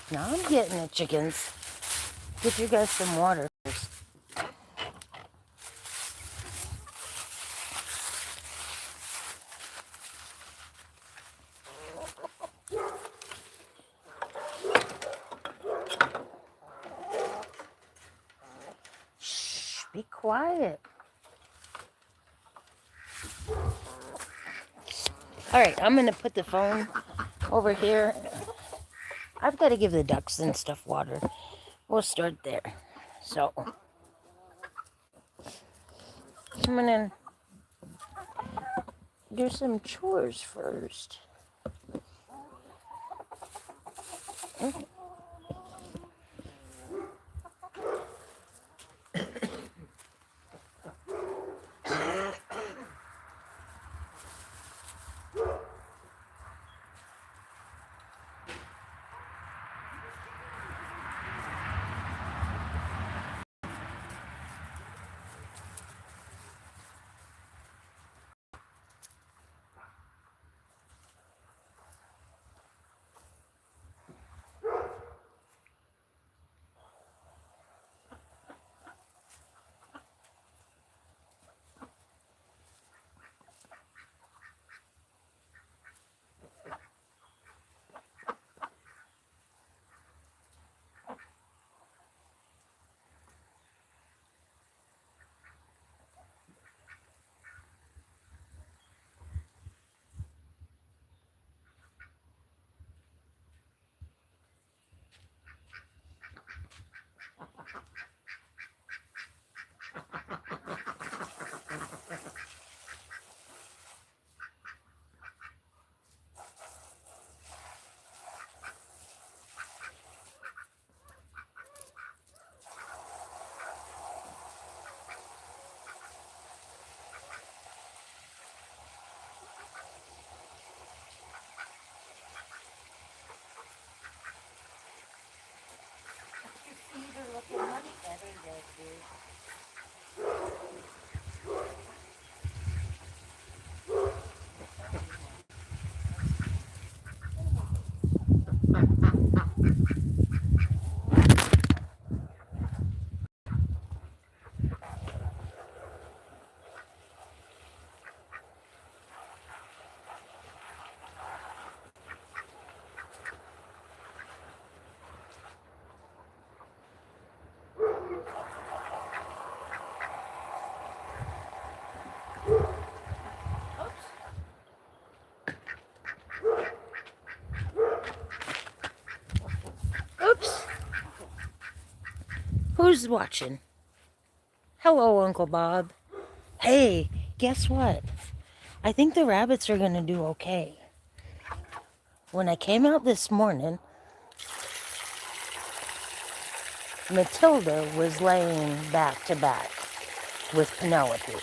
Now I'm getting it, chickens. Get you guys some water first. Shh, be quiet. All right, I'm going to put the phone over here. I've got to give the ducks and stuff water. We'll start there. So, I'm going to do some chores first. Oops. Who's watching? Hello, Uncle Bob. Hey, guess what? I think the rabbits are going to do okay. When I came out this morning, Matilda was laying back to back with Penelope.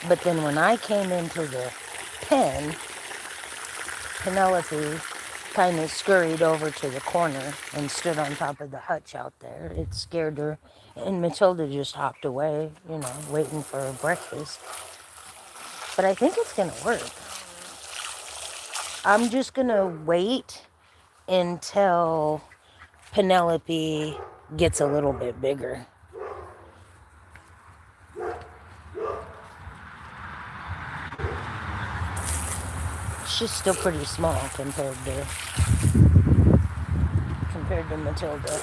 But then when I came into the pen, Penelope kind of scurried over to the corner and stood on top of the hutch out there. It scared her. And Matilda just hopped away, waiting for her breakfast. But I think it's going to work. I'm just going to wait until Penelope gets a little bit bigger. She's still pretty small compared to Matilda.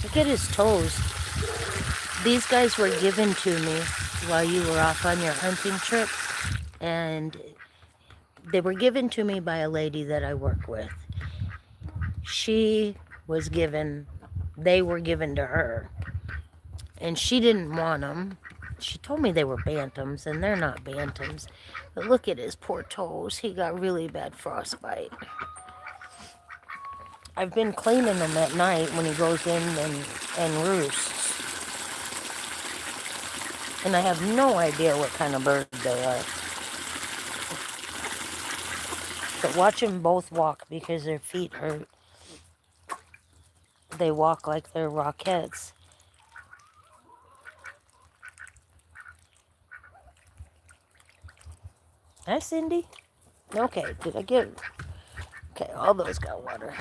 Look at his toes. These guys were given to me while you were off on your hunting trip, and they were given to me by a lady that I work with. They were given to her, and she didn't want them. She told me they were bantams, and they're not bantams. But look at his poor toes. He got really bad frostbite. I've been cleaning them at night when he goes in and roosts. And I have no idea what kind of bird they are. But watch them both walk because their feet hurt. They walk like they're Rockettes. Hi, Cindy. Okay, did I get... Okay, all those got water.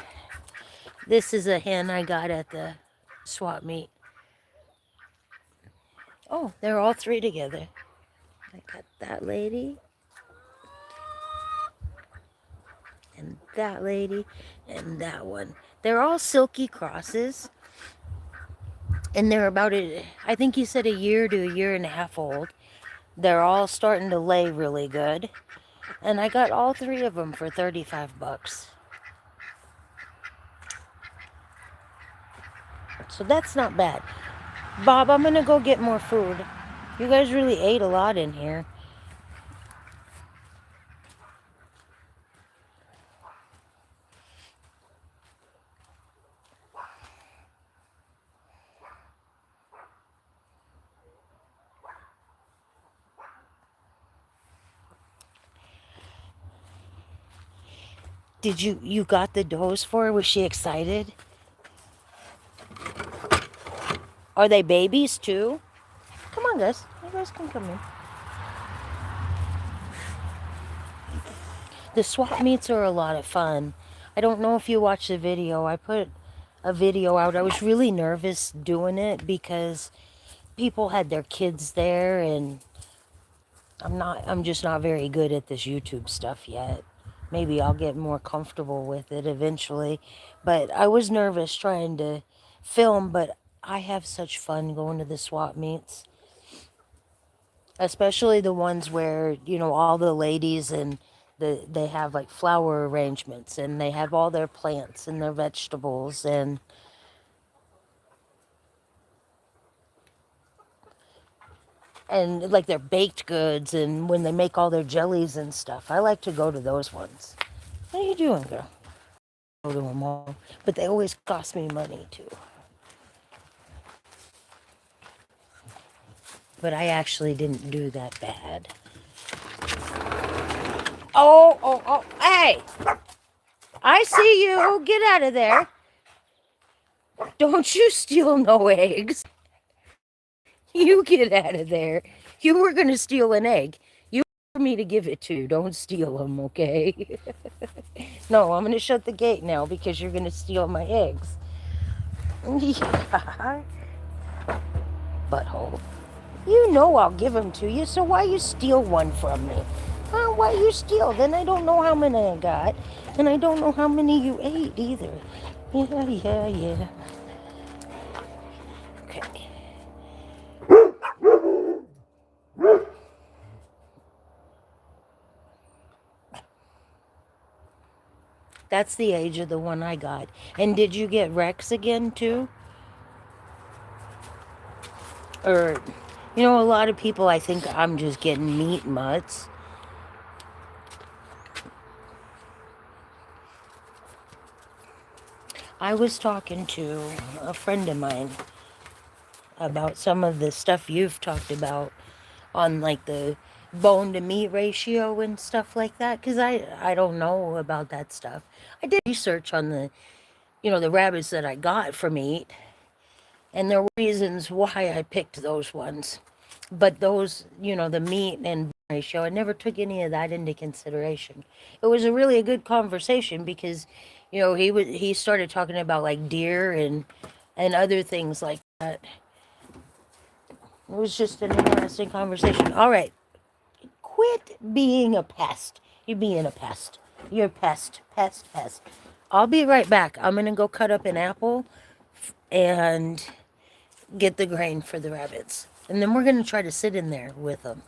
This is a hen I got at the swap meet. Oh, they're all three together. I got that lady, and that lady, and that one. They're all silky crosses, and they're about, I think you said a year to a year and a half old. They're all starting to lay really good, and I got all three of them for 35 bucks. So that's not bad. Bob, I'm gonna go get more food. You guys really ate a lot in here. Did you got the does for her? Was she excited? Are they babies too? Come on, guys. You guys can come in. The swap meets are a lot of fun. I don't know if you watched the video. I put a video out. I was really nervous doing it because people had their kids there, and I'm just not very good at this YouTube stuff yet. Maybe I'll get more comfortable with it eventually. But I was nervous trying to film, but I have such fun going to the swap meets. Especially the ones where, all the ladies and they have like flower arrangements, and they have all their plants and their vegetables and like their baked goods, and when they make all their jellies and stuff. I like to go to those ones. What are you doing, girl? Go to them all, but they always cost me money too. But I actually didn't do that bad. Oh, hey! I see you. Get out of there. Don't you steal no eggs. You get out of there. You were going to steal an egg. You for me to give it to. Don't steal them, okay? No, I'm going to shut the gate now because you're going to steal my eggs. Yeah. Butthole. You know I'll give them to you, so why you steal one from me? Why you steal? Then I don't know how many I got, and I don't know how many you ate either. Yeah. Okay. That's the age of the one I got. And did you get Rex again, too? Or, a lot of people, I think I'm just getting meat mutts. I was talking to a friend of mine about some of the stuff you've talked about on like the bone to meat ratio and stuff like that, because I don't know about that stuff. I did research on the rabbits that I got for meat, and there were reasons why I picked those ones. But those, the meat and ratio, I never took any of that into consideration. It was a good conversation because, he started talking about like deer and other things like that. It was just an interesting conversation. All right, quit being a pest. You're being a pest. You're a pest. I'll be right back. I'm gonna go cut up an apple and get the grain for the rabbits. And then we're going to try to sit in there with them.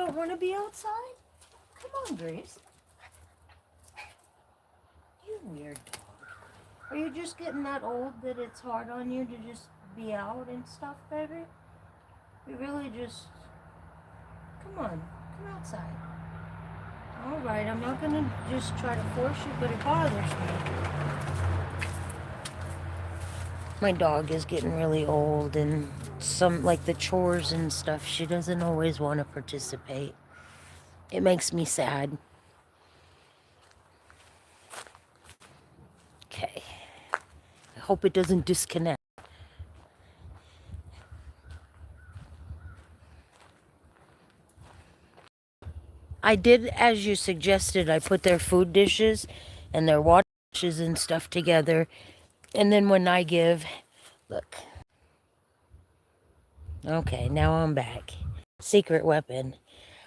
don't want to be outside? Come on, Grace. You weird dog. Are you just getting that old that it's hard on you to just be out and stuff, baby? You really just... Come on. Come outside. Alright, I'm not going to just try to force you, but it bothers me. My dog is getting really old, and some, like the chores and stuff, she doesn't always want to participate. It makes me sad. Okay. I hope it doesn't disconnect. I did, as you suggested, I put their food dishes and their water dishes and stuff together. And then when I give, look. Okay, now I'm back. Secret weapon.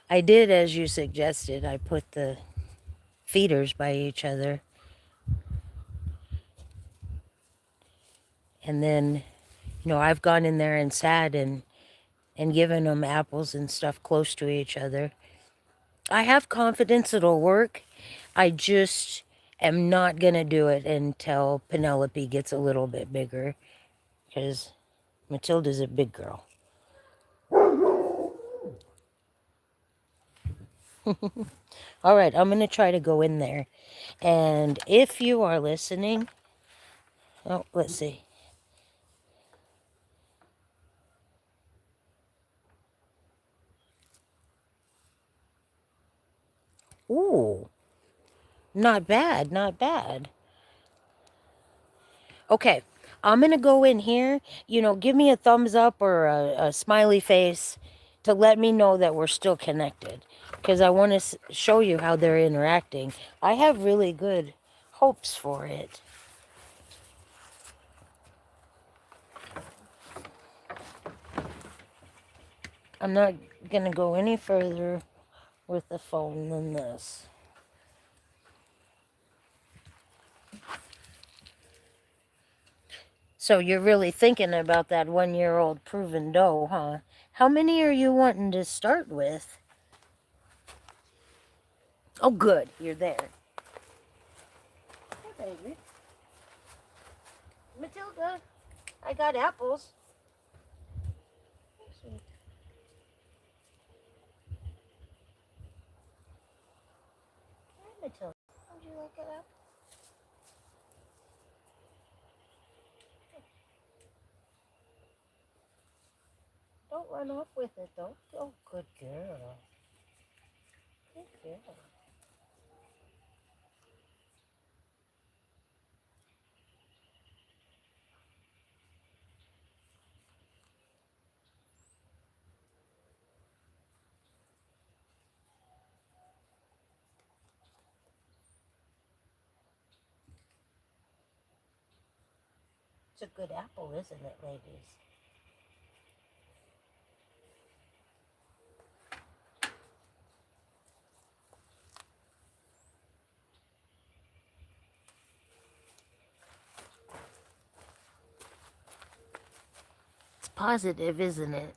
I did, as you suggested, I put the feeders by each other. And then, you know, I've gone in there and sat and given them apples and stuff close to each other. I have confidence it'll work. I just am not going to do it until Penelope gets a little bit bigger, because Matilda's a big girl. All right, I'm going to try to go in there. And if you are listening, oh, let's see. Ooh, not bad, not bad. Okay, I'm going to go in here. You know, give me a thumbs up or a smiley face to let me know that we're still connected, because I want to show you how they're interacting. I have really good hopes for it. I'm not going to go any further with the phone than this. So you're really thinking about that 1-year-old proven doe, huh? How many are you wanting to start with? Oh, good. You're there. Hey, baby. Matilda, I got apples. Hi, Matilda. Would you like an apple? Don't run off with it, though. Oh, good girl. Good girl. It's a good apple, isn't it, ladies? It's positive, isn't it?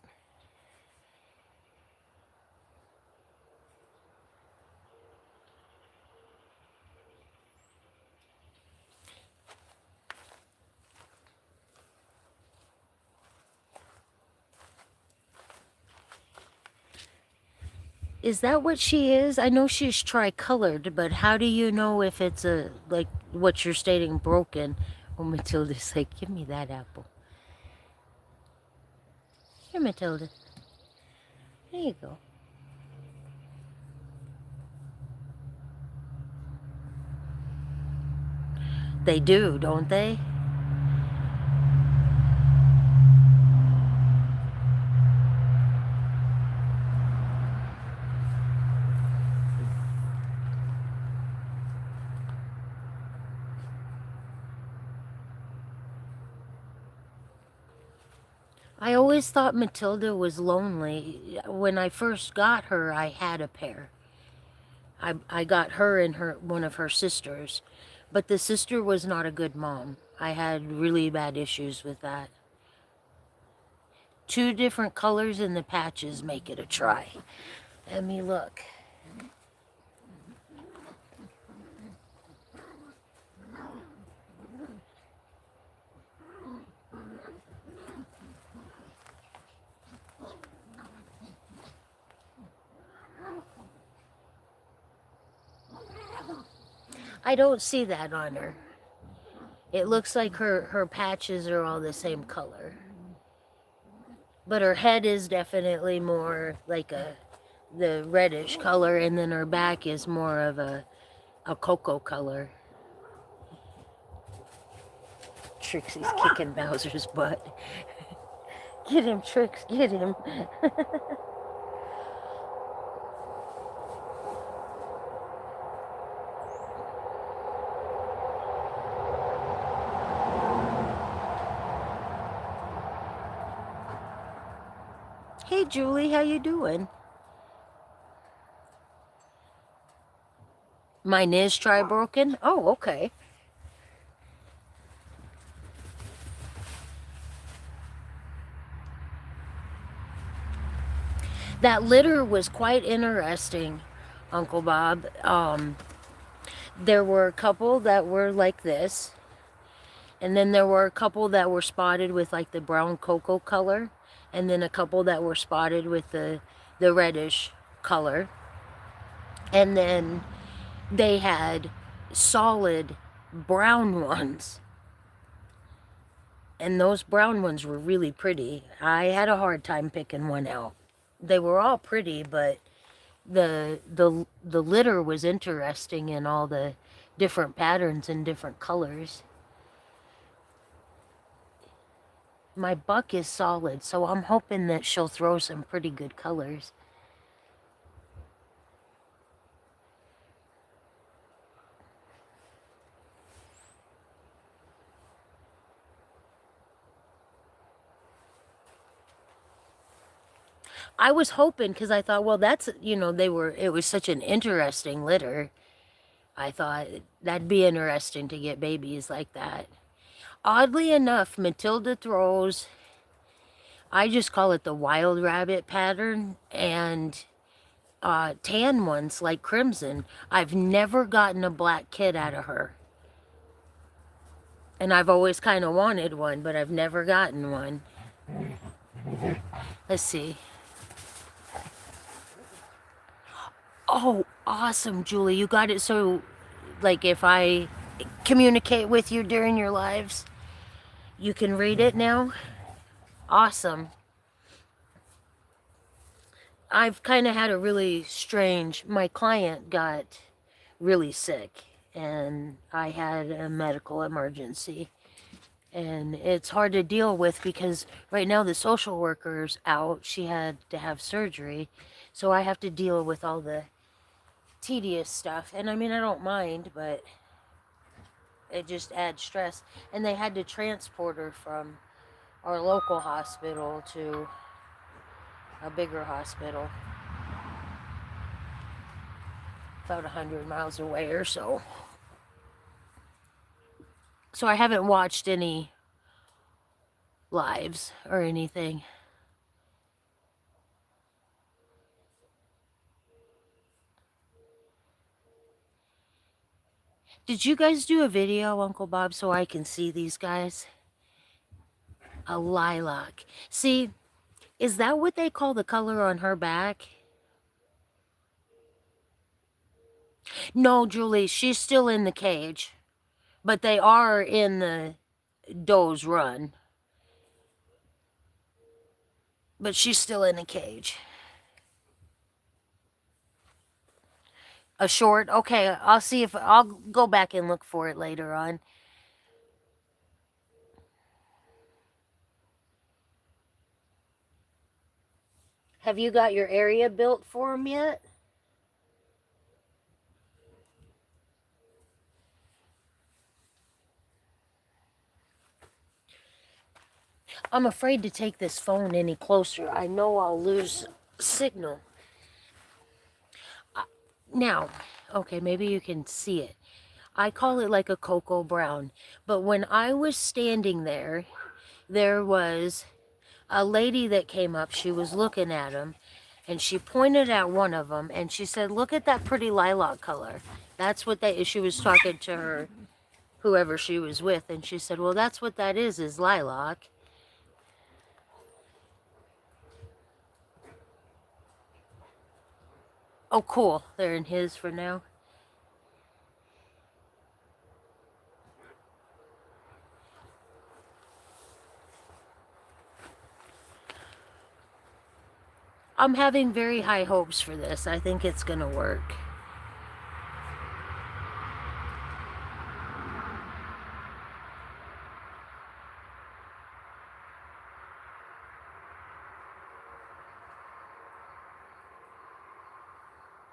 Is that what she is? I know she's tricolored, but how do you know if it's a, like what you're stating, broken? Oh, Matilda's like, give me that apple. Here, Matilda. There you go. They do, don't they? I always thought Matilda was lonely. When I first got her, I had a pair. I got her and one of her sisters, but the sister was not a good mom. I had really bad issues with that. 2 different colors in the patches make it a try. Let me look. I don't see that on her. It looks like her patches are all the same color. But her head is definitely more like the reddish color, and then her back is more of a cocoa color. Trixie's kicking Bowser's butt. Get him, Trix, get him. Hey, Julie, how you doing? Mine is tri-broken? Oh, okay. That litter was quite interesting, Uncle Bob. There were a couple that were like this, and then there were a couple that were spotted with like the brown cocoa color, and then a couple that were spotted with the reddish color. And then they had solid brown ones. And those brown ones were really pretty. I had a hard time picking one out. They were all pretty, but the litter was interesting in all the different patterns and different colors. My buck is solid, so I'm hoping that she'll throw some pretty good colors. I was hoping, because I thought, well, that's, it was such an interesting litter. I thought that'd be interesting to get babies like that. Oddly enough, Matilda throws, I just call it the wild rabbit pattern, and tan ones like Crimson. I've never gotten a black kid out of her. And I've always kind of wanted one, but I've never gotten one. Let's see. Oh, awesome, Julie. You got it. So, like, if I communicate with you during your lives, you can read it now? Awesome. I've kind of had a really strange... My client got really sick, and I had a medical emergency. And it's hard to deal with because right now the social worker's out. She had to have surgery. So I have to deal with all the tedious stuff. And I mean, I don't mind, but it just adds stress. And they had to transport her from our local hospital to a bigger hospital. About 100 miles away or so. So I haven't watched any lives or anything. Did you guys do a video, Uncle Bob, so I can see these guys? A lilac. See, is that what they call the color on her back? No, Julie, she's still in the cage. But they are in the doe's run. But she's still in the cage. A short? Okay, I'll see if... I'll go back and look for it later on. Have you got your area built for them yet? I'm afraid to take this phone any closer. I know I'll lose signal. Now, okay, maybe you can see it. I call it like a cocoa brown. But when I was standing there was a lady that came up. She was looking at him. And she pointed at one of them and she said, look at that pretty lilac color. That's what that is. She was talking to her, whoever she was with. And she said, well, that's what that is lilac. Oh, cool. They're in his for now. I'm having very high hopes for this. I think it's going to work.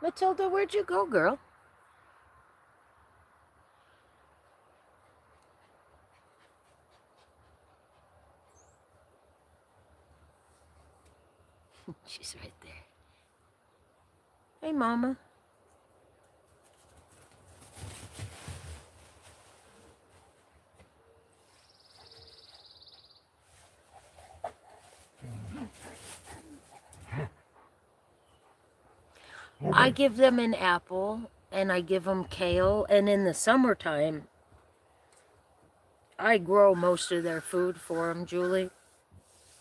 Matilda, where'd you go, girl? She's right there. Hey, Mama. I give them an apple and I give them kale. And in the summertime, I grow most of their food for them, Julie.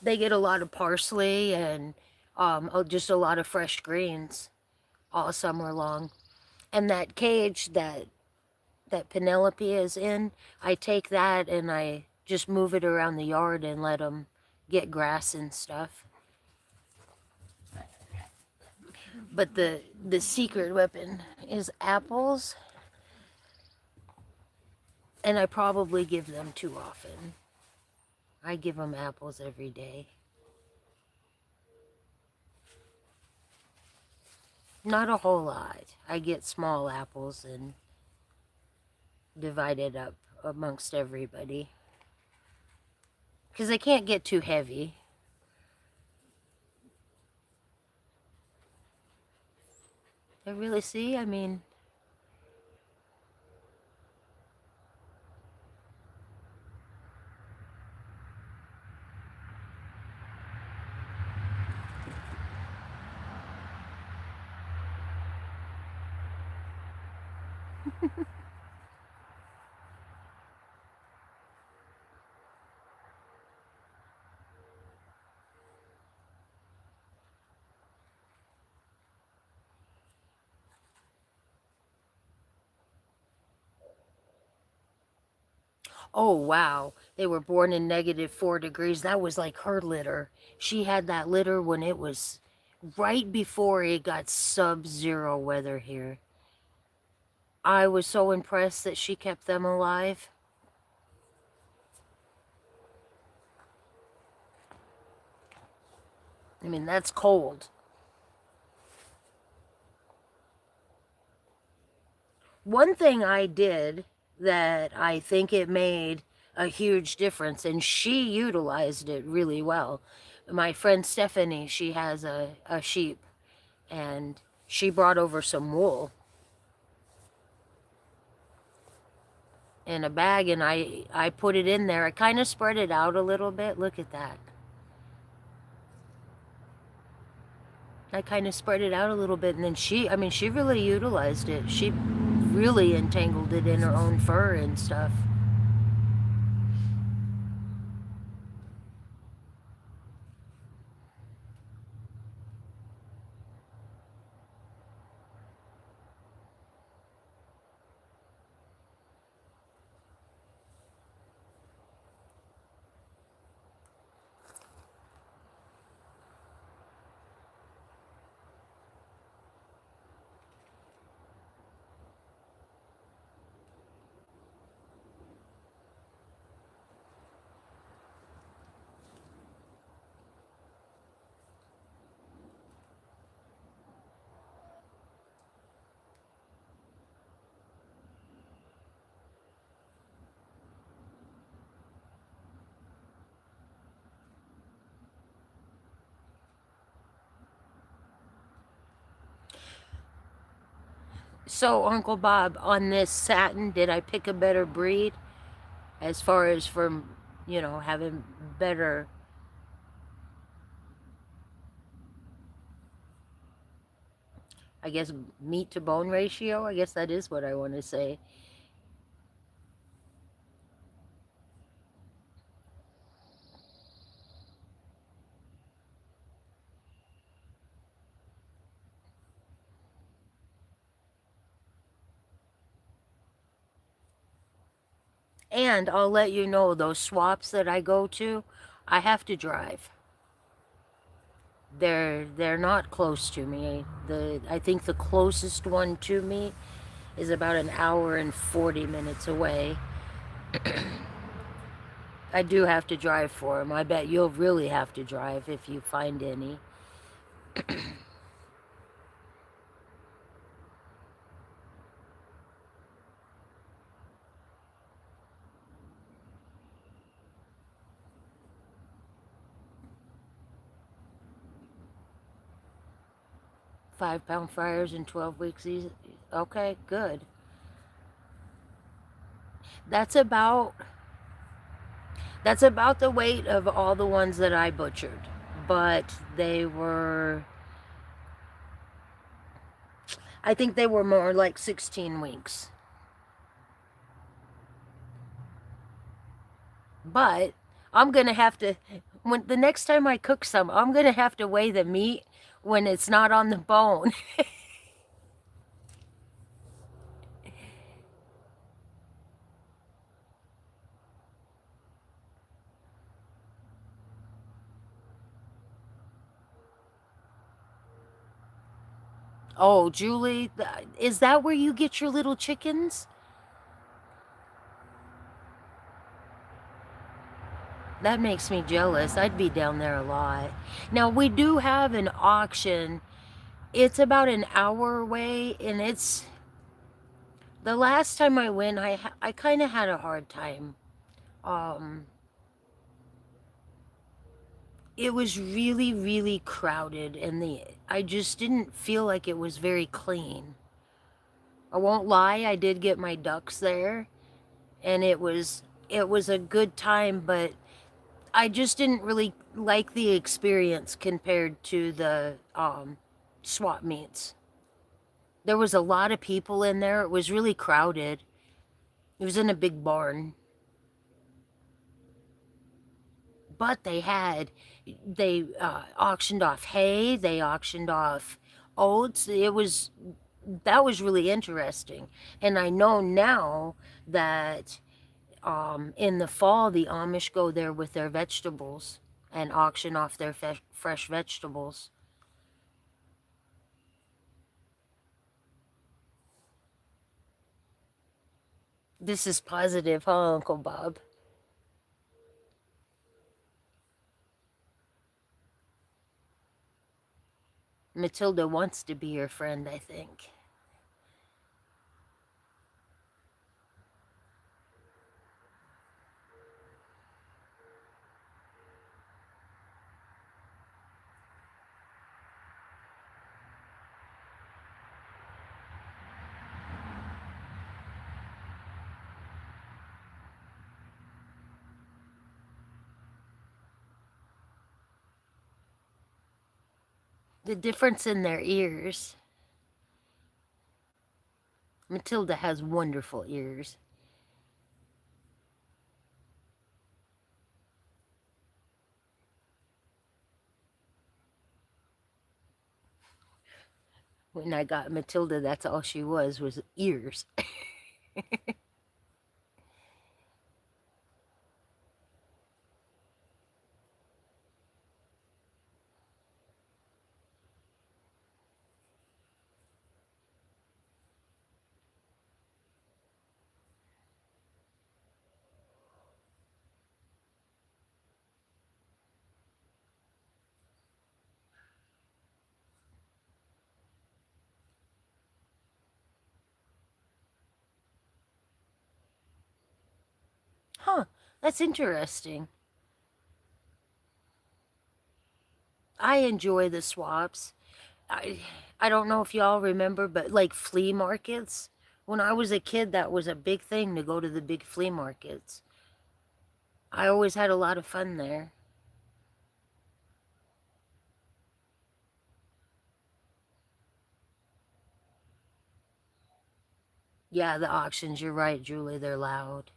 They get a lot of parsley and just a lot of fresh greens all summer long. And that cage that Penelope is in, I take that and I just move it around the yard and let them get grass and stuff. But the secret weapon is apples, and I probably give them too often. I give them apples every day. Not a whole lot. I get small apples and divide it up amongst everybody. Because they can't get too heavy. I really see, I mean... Oh, wow. They were born in -4 degrees. That was like her litter. She had that litter when it was right before it got sub-zero weather here. I was so impressed that she kept them alive. I mean, that's cold. One thing I did that I think it made a huge difference, and she utilized it really well. My friend Stephanie, she has a sheep, and she brought over some wool in a bag, and I put it in there. I kind of spread it out a little bit. Look at that. I kind of spread it out a little bit, and then she really utilized it. She really entangled it in her own fur and stuff. So, Uncle Bob, on this satin, did I pick a better breed? As far as from, having better... I guess meat to bone ratio. I guess that is what I want to say. And I'll let you know, those swaps that I go to, I have to drive. They're not close to me. I think the closest one to me is about an hour and 40 minutes away. I do have to drive for them. I bet you'll really have to drive if you find any. 5 pound fryers in 12 weeks. Okay, good. That's about that's about the weight of all the ones that I butchered. But I think they were more like 16 weeks. But I'm gonna have to, when the next time I cook some, I'm gonna have to weigh the meat when it's not on the bone. Oh, Julie, is that where you get your little chickens? That makes me jealous. I'd be down there a lot. Now, we do have an auction. It's about an hour away, and it's the last time I went, I kind of had a hard time. Um, it was really, really crowded, and I just didn't feel like it was very clean. I won't lie, I did get my ducks there, and it was a good time, but I just didn't really like the experience compared to the swap meets. There was a lot of people in there. It was really crowded. It was in a big barn. But they auctioned off hay, they auctioned off oats. That was really interesting. And I know now that in the fall, the Amish go there with their vegetables and auction off their fresh vegetables. This is positive, huh, Uncle Bob? Matilda wants to be your friend, I think. The difference in their ears. Matilda has wonderful ears. When I got Matilda, that's all she was ears. Huh, that's interesting. I enjoy the swaps. I I don't know if y'all remember, but like flea markets. When I was a kid, that was a big thing to go to the big flea markets. I always had a lot of fun there. Yeah, the auctions, you're right, Julie, they're loud.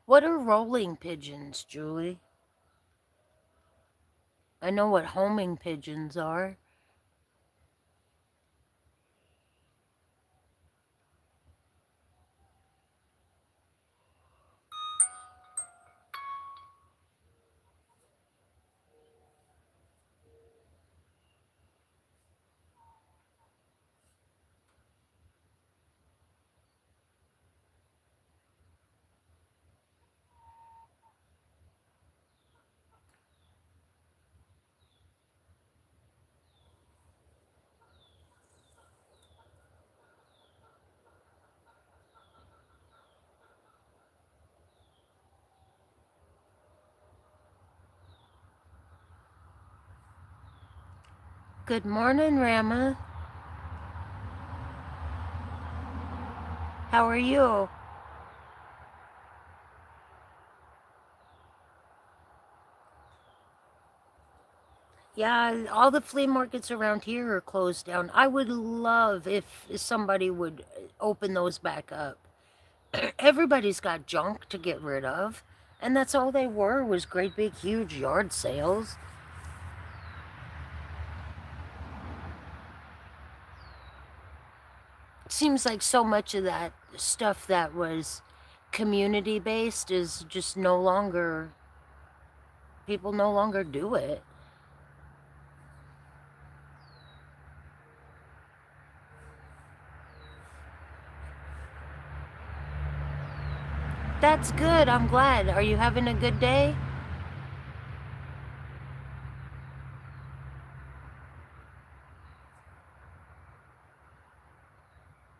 What are rolling pigeons, Julie? I know what homing pigeons are. Good morning, Rama. How are you? Yeah, all the flea markets around here are closed down. I would love if somebody would open those back up. Everybody's got junk to get rid of, and that's all they were was great big huge yard sales. It seems like so much of that stuff that was community based is just no longer, people no longer do it. That's good. I'm glad. Are you having a good day?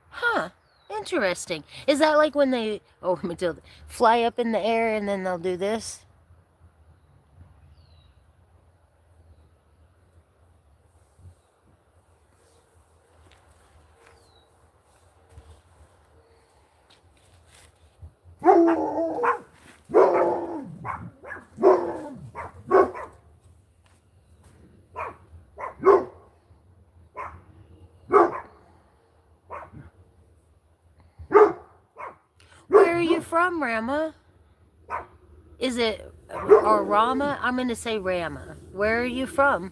Huh. Interesting. Is that like when they, oh, Matilda, fly up in the air and then they'll do this? Where are you from, Rama? Is it, or Rama? I'm going to say Rama. Where are you from?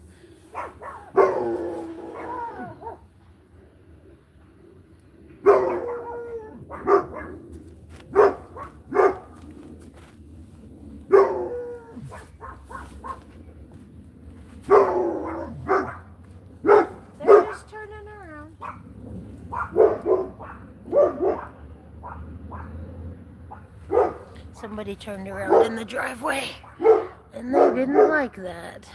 They're just turning around. Somebody turned around in the driveway, and they didn't like that.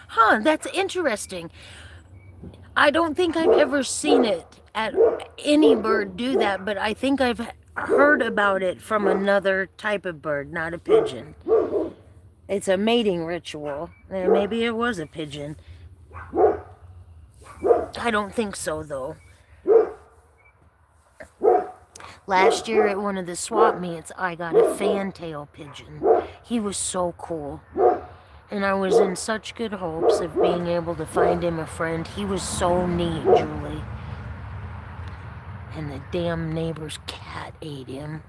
Huh, that's interesting. I don't think I've ever seen it at any bird do that, but I think I've heard about it from another type of bird, not a pigeon. It's a mating ritual. Maybe it was a pigeon. I don't think so, though. Last year at one of the swap meets, I got a fantail pigeon. He was so cool. And I was in such good hopes of being able to find him a friend. He was so neat, Julie. And the damn neighbor's cat ate him.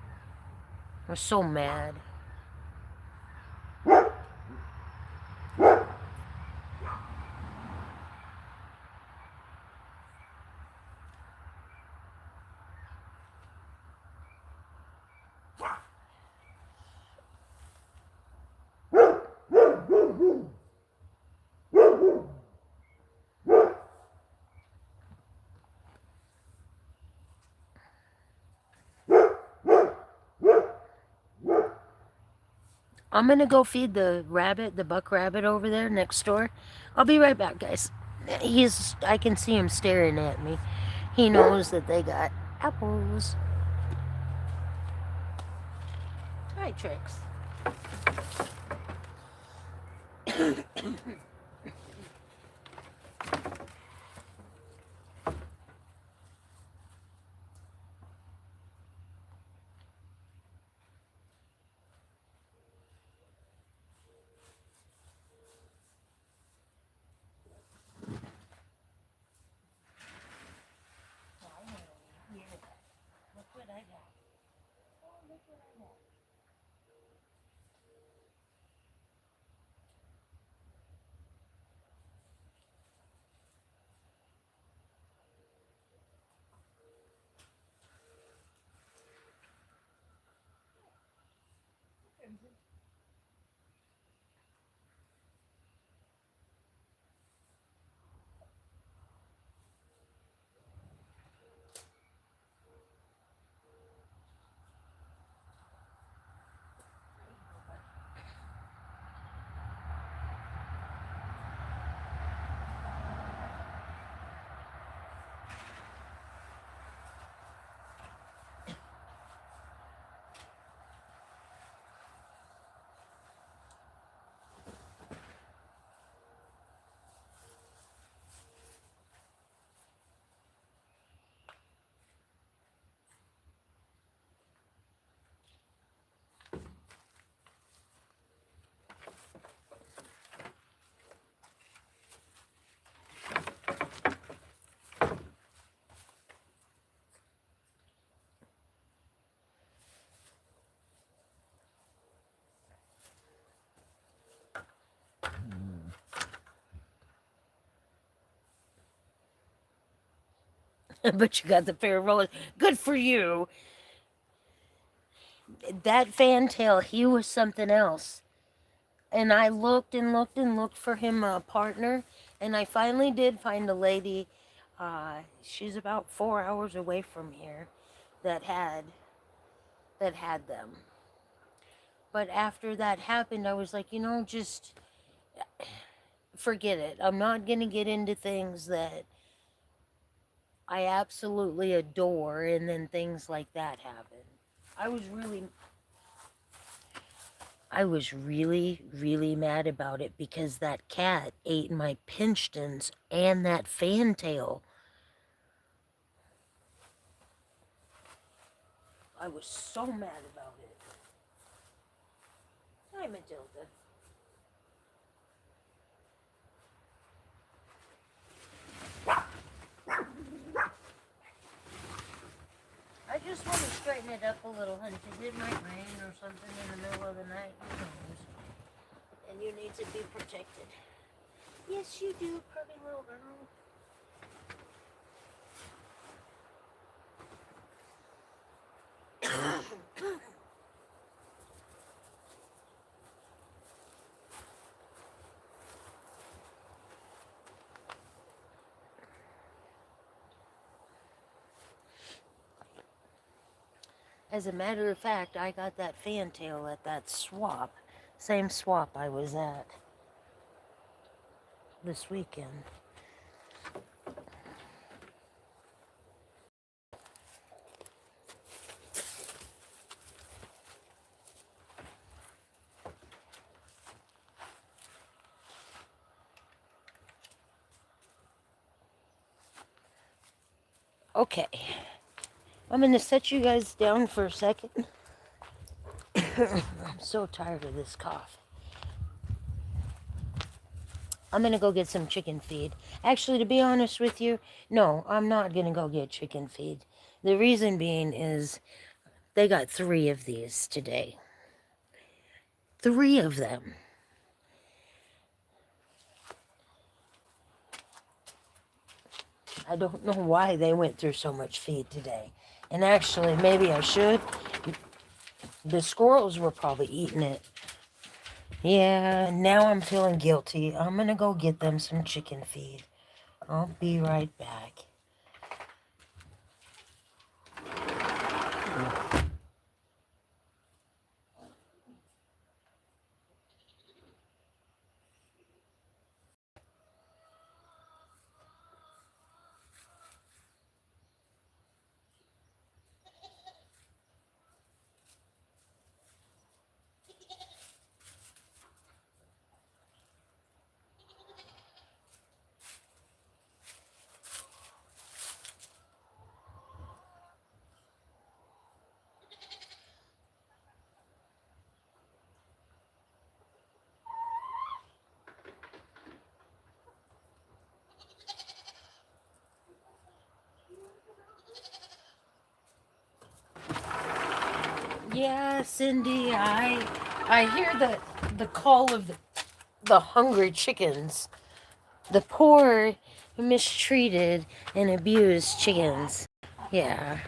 I was so mad. I'm gonna go feed the rabbit, the buck rabbit over there next door. I'll be right back, guys. I can see him staring at me. He knows that they got apples. Hi, Trix. Look what I got. Oh, look what I got. But you got the pair of rollers. Good for you. That fantail, he was something else. And I looked and looked and looked for him a partner, and I finally did find a lady. She's about 4 hours away from here, that had them. But after that happened, I was like, just forget it. I'm not gonna get into things that I absolutely adore, and then things like that happen. I was really I was really, really mad about it because that cat ate my pinchtons and that fantail. I was so mad about it. Hi, Matilda. I just want to straighten it up a little, honey, because it might rain or something in the middle of the night. Who knows? And you need to be protected. Yes, you do, pretty little girl. As a matter of fact, I got that fantail at that swap. Same swap I was at this weekend. Okay. I'm going to set you guys down for a second. I'm so tired of this cough. I'm going to go get some chicken feed. Actually, to be honest with you, no, I'm not going to go get chicken feed. The reason being is they got 3 of these today. 3 of them. I don't know why they went through so much feed today. And actually, maybe I should. The squirrels were probably eating it. Yeah, now I'm feeling guilty. I'm going to go get them some chicken feed. I'll be right back. Yeah, Cindy, I hear the call of the hungry chickens. The poor, mistreated, and abused chickens. Yeah.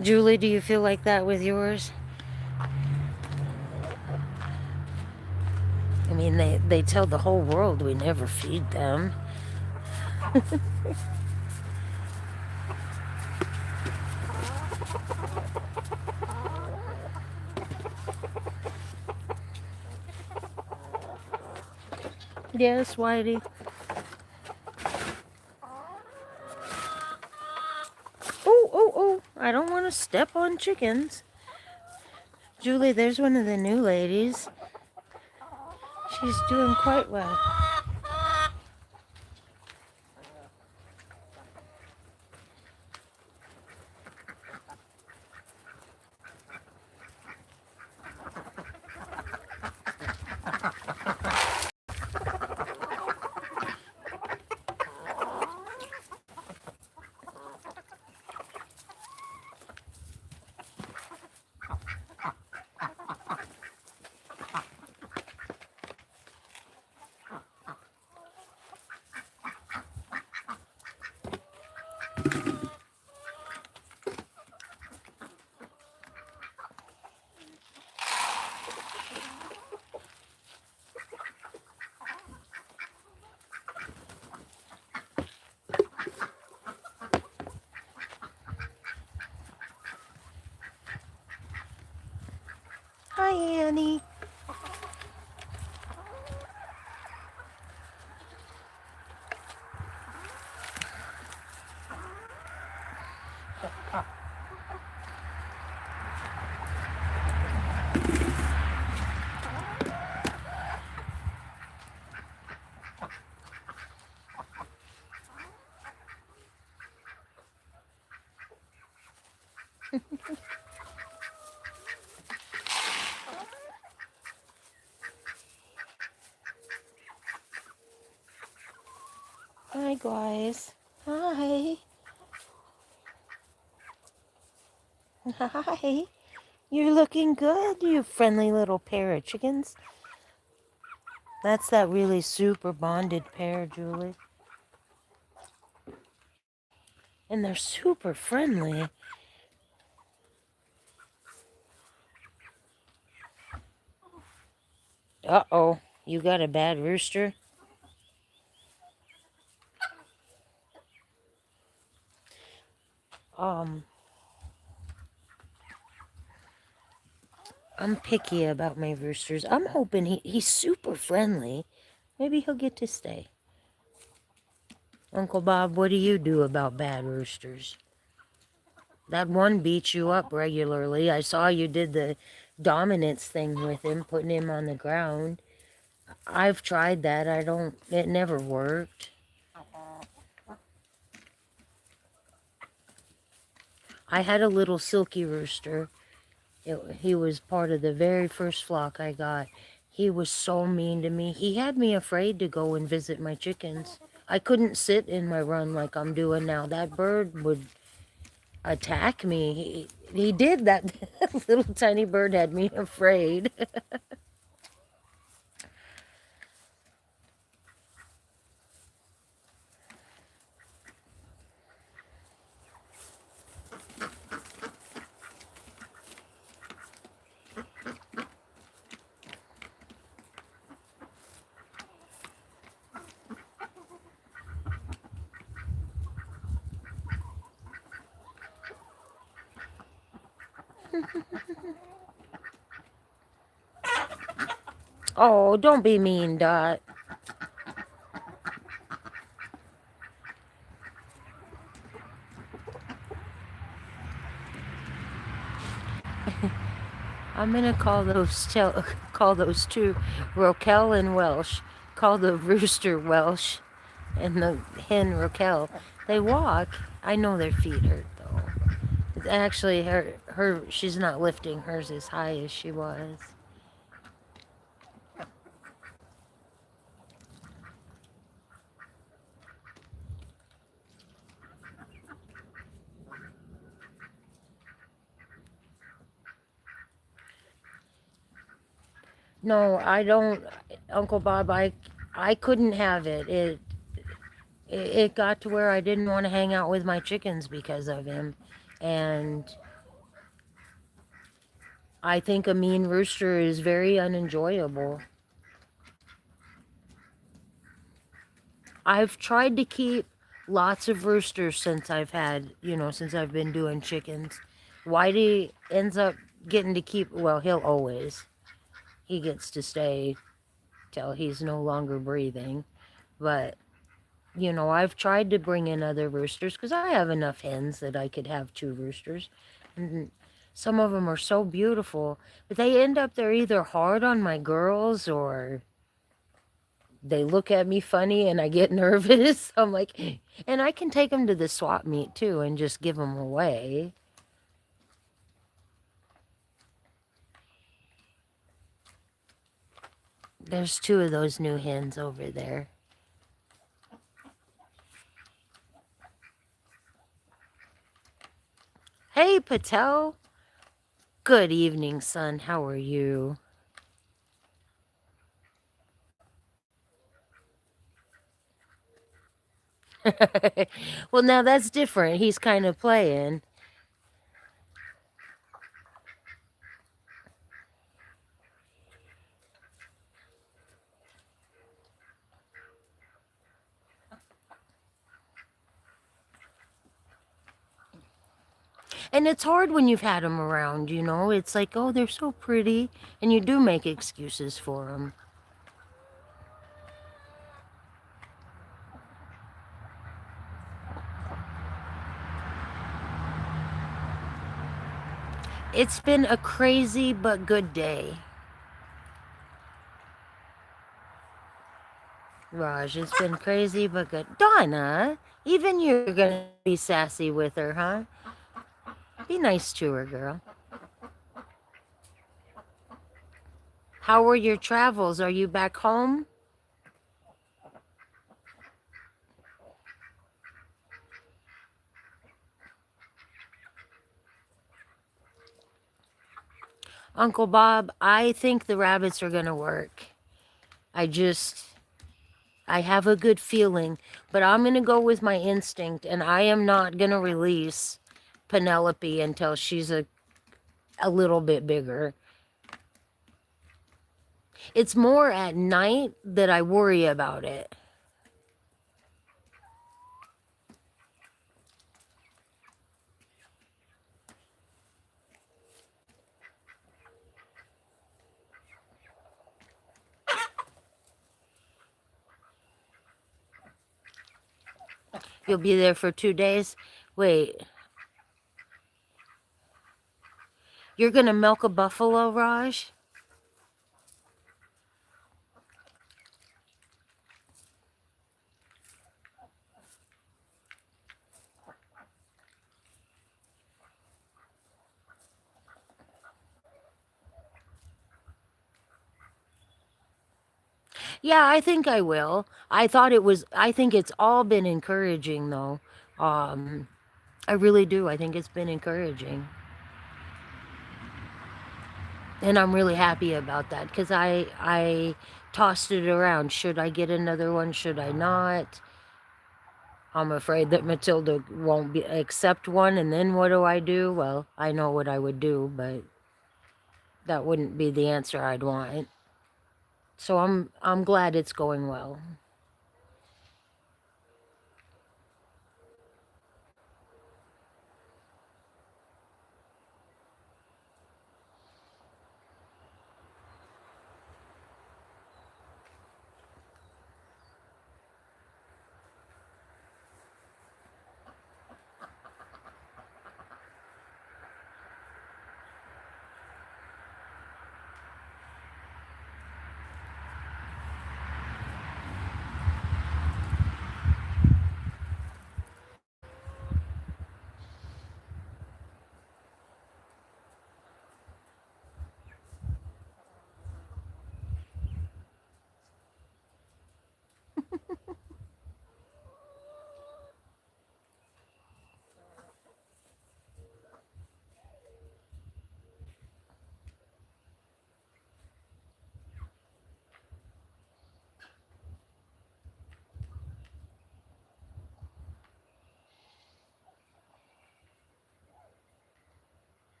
Julie, do you feel like that with yours? I mean, they tell the whole world we never feed them. Yes, Whitey. Oh, oh, oh. I don't want to step on chickens. Julie, there's one of the new ladies. She's doing quite well. Hi, Annie. Hi, guys. Hi. Hi. You're looking good, you friendly little pair of chickens. That's that really super bonded pair, Julie. And they're super friendly. Uh-oh. You got a bad rooster? Um, I'm picky about my roosters. I'm hoping he's super friendly. Maybe he'll get to stay. Uncle Bob, what do you do about bad roosters? That one beats you up regularly. I saw you did the dominance thing with him, putting him on the ground. I've tried that. It never worked. I had a little silky rooster. He was part of the very first flock I got. He was so mean to me. He had me afraid to go and visit my chickens. I couldn't sit in my run like I'm doing now. That bird would attack me. He did that. Little tiny bird had me afraid. Oh, don't be mean, Dot. I'm gonna call those two Rokel and Welsh. Call the rooster Welsh and the hen Rokel. They walk. I know their feet hurt though. Actually, she's not lifting hers as high as she was. No, I don't, Uncle Bob. I couldn't have it. It got to where I didn't want to hang out with my chickens because of him, and I think a mean rooster is very unenjoyable. I've tried to keep lots of roosters since I've had, since I've been doing chickens. Whitey ends up getting to keep, well, he'll always. He gets to stay till he's no longer breathing. But, I've tried to bring in other roosters because I have enough hens that I could have two roosters. And some of them are so beautiful, but they end up, they're either hard on my girls or they look at me funny and I get nervous. I'm like, and I can take them to the swap meet too and just give them away. There's two of those new hens over there. Hey, Patel. Good evening, son. How are you? Well, now that's different. He's kind of playing. And it's hard when you've had them around, It's like, oh, they're so pretty. And you do make excuses for them. It's been a crazy but good day. Raj, it's been crazy but good. Donna, even you're gonna be sassy with her, huh? Be nice to her, girl. How were your travels? Are you back home? Uncle Bob, I think the rabbits are gonna work. I have a good feeling, but I'm gonna go with my instinct, and I am not gonna release Penelope until she's a little bit bigger. It's more at night that I worry about it. You'll be there for 2 days? Wait, you're gonna milk a buffalo, Raj? Yeah, I think I will. I think it's all been encouraging though. Um, I really do. I think it's been encouraging. And I'm really happy about that because I tossed it around. Should I get another one? Should I not? I'm afraid that Matilda won't accept one, and then what do I do? Well, I know what I would do, but that wouldn't be the answer I'd want. So I'm glad it's going well.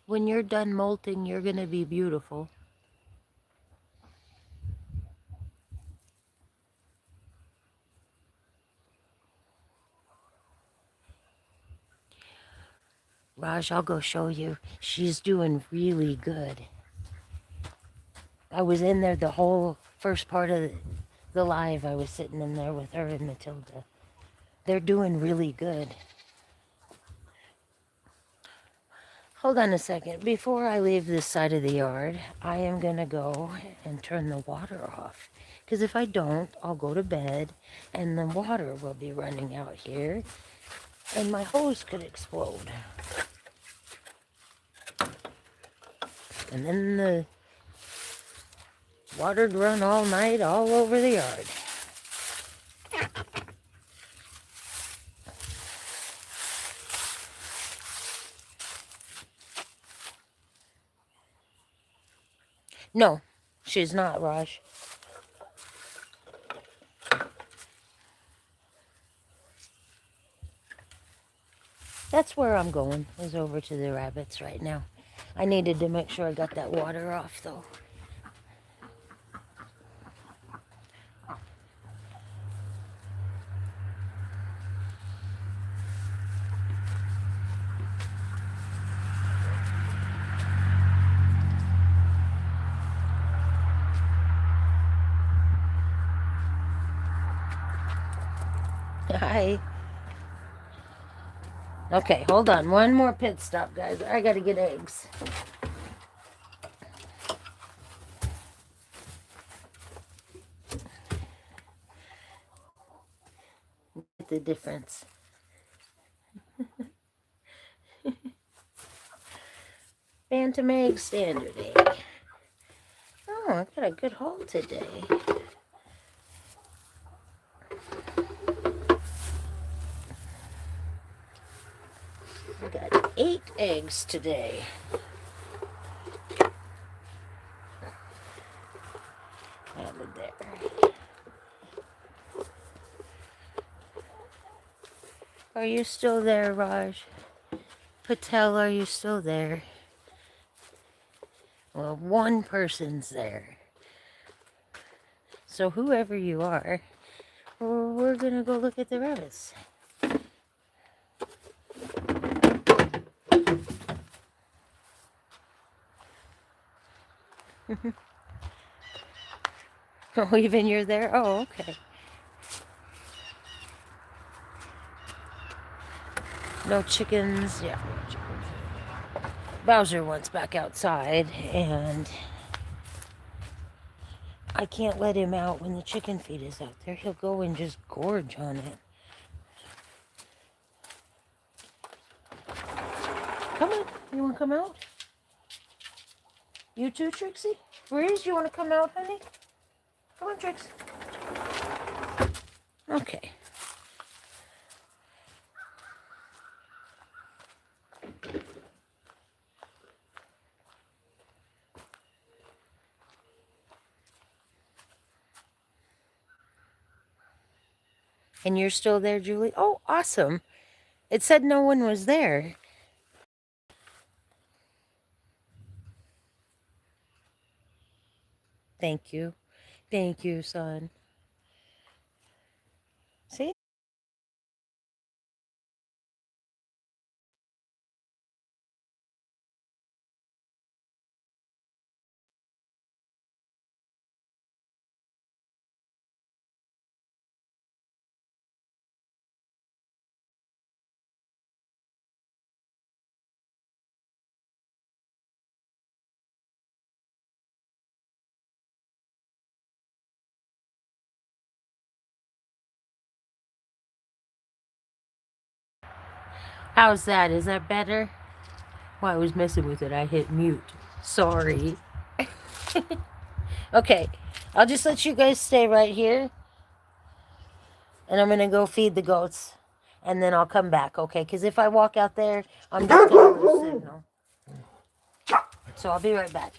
When you're done molting, you're going to be beautiful. Raj, I'll go show you. She's doing really good. I was in there the whole first part of the live. I was sitting in there with her and Matilda. They're doing really good. Hold on a second. Before I leave this side of the yard, I am going to go and turn the water off. Because if I don't, I'll go to bed and the water will be running out here and my hose could explode. And then the water'd run all night all over the yard. No, she's not, Raj. That's where I'm going, is over to the rabbits right now. I needed to make sure I got that water off, though. Hi. Okay, hold on. One more pit stop, guys. I gotta get eggs. Get the difference. Bantam egg, standard egg. Oh, I got a good haul today. I got 8 eggs today. Added there. Are you still there, Raj? Patel, are you still there? Well, one person's there. So whoever you are, we're gonna go look at the rabbits. Oh, even you're there? Oh, okay. No chickens. Yeah, no chickens. Bowser wants back outside, and I can't let him out when the chicken feed is out there. He'll go and just gorge on it. Come on. You want to come out? You too, Trixie? Breeze, you want to come out, honey? Come on, Trix. Okay. And you're still there, Julie? Oh, awesome. It said no one was there. Thank you. Thank you, son. See? How's that? Is that better? Well, I was messing with it. I hit mute. Sorry. Okay. I'll just let you guys stay right here. And I'm going to go feed the goats. And then I'll come back, okay? Because if I walk out there, I'm just going to lose signal. So I'll be right back.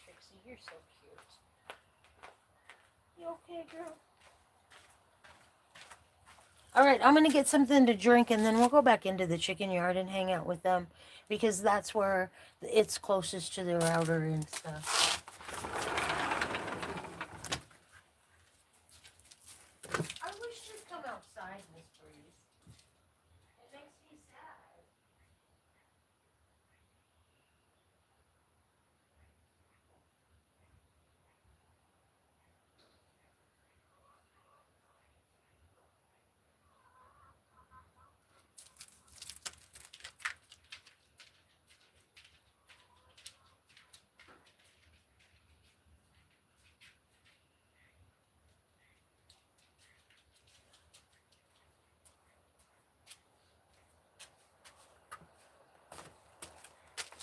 Trixie, you're so cute. You okay, girl? All right, I'm going to get something to drink, and then we'll go back into the chicken yard and hang out with them, because that's where it's closest to the router and stuff. I wish you'd come outside, Miss Breeze. It makes me sad.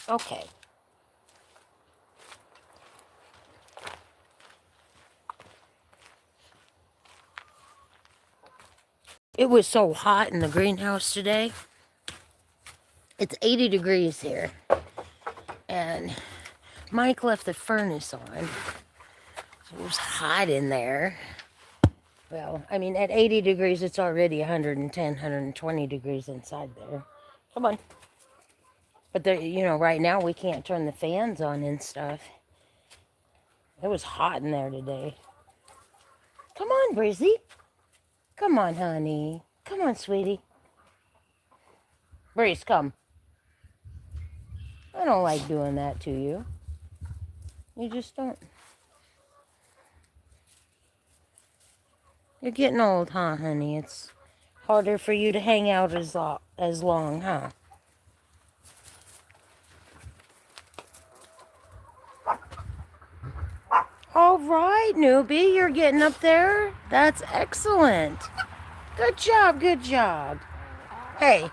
Okay. It was so hot in the greenhouse today. It's 80 degrees here. And Mike left the furnace on. So it was hot in there. Well, I mean, at 80 degrees, it's already 110, 120 degrees inside there. Come on. But, there, you know, right now we can't turn the fans on and stuff. It was hot in there today. Come on, Brizzy. Come on, honey. Come on, sweetie. Breeze, come. I don't like doing that to you. You just don't. You're getting old, huh, honey? It's harder for you to hang out as long, huh? All right, newbie, you're getting up there. That's excellent. Good job, good job. Hey,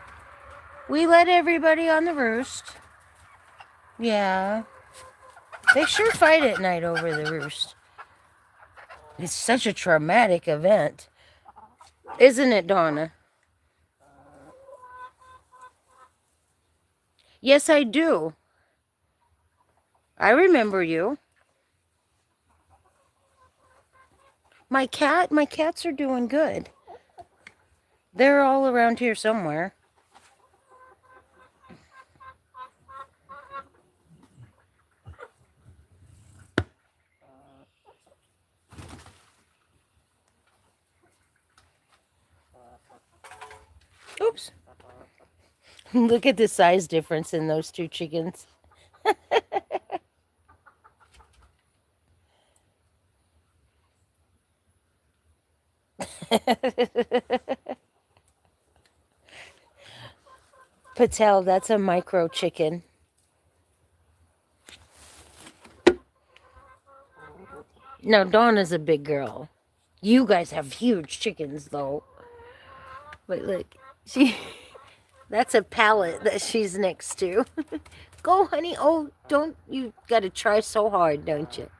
we let everybody on the roost. Yeah. They sure fight at night over the roost. It's such a traumatic event. Isn't it, Donna? Yes, I do. I remember you. My cats are doing good. They're all around here somewhere. Oops. Look at the size difference in those two chickens. Patel, that's a micro chicken. Now, Donna's a big girl. You guys have huge chickens, though. But look, that's a pallet that she's next to. Go, honey. Oh, don't, you gotta try so hard, don't you?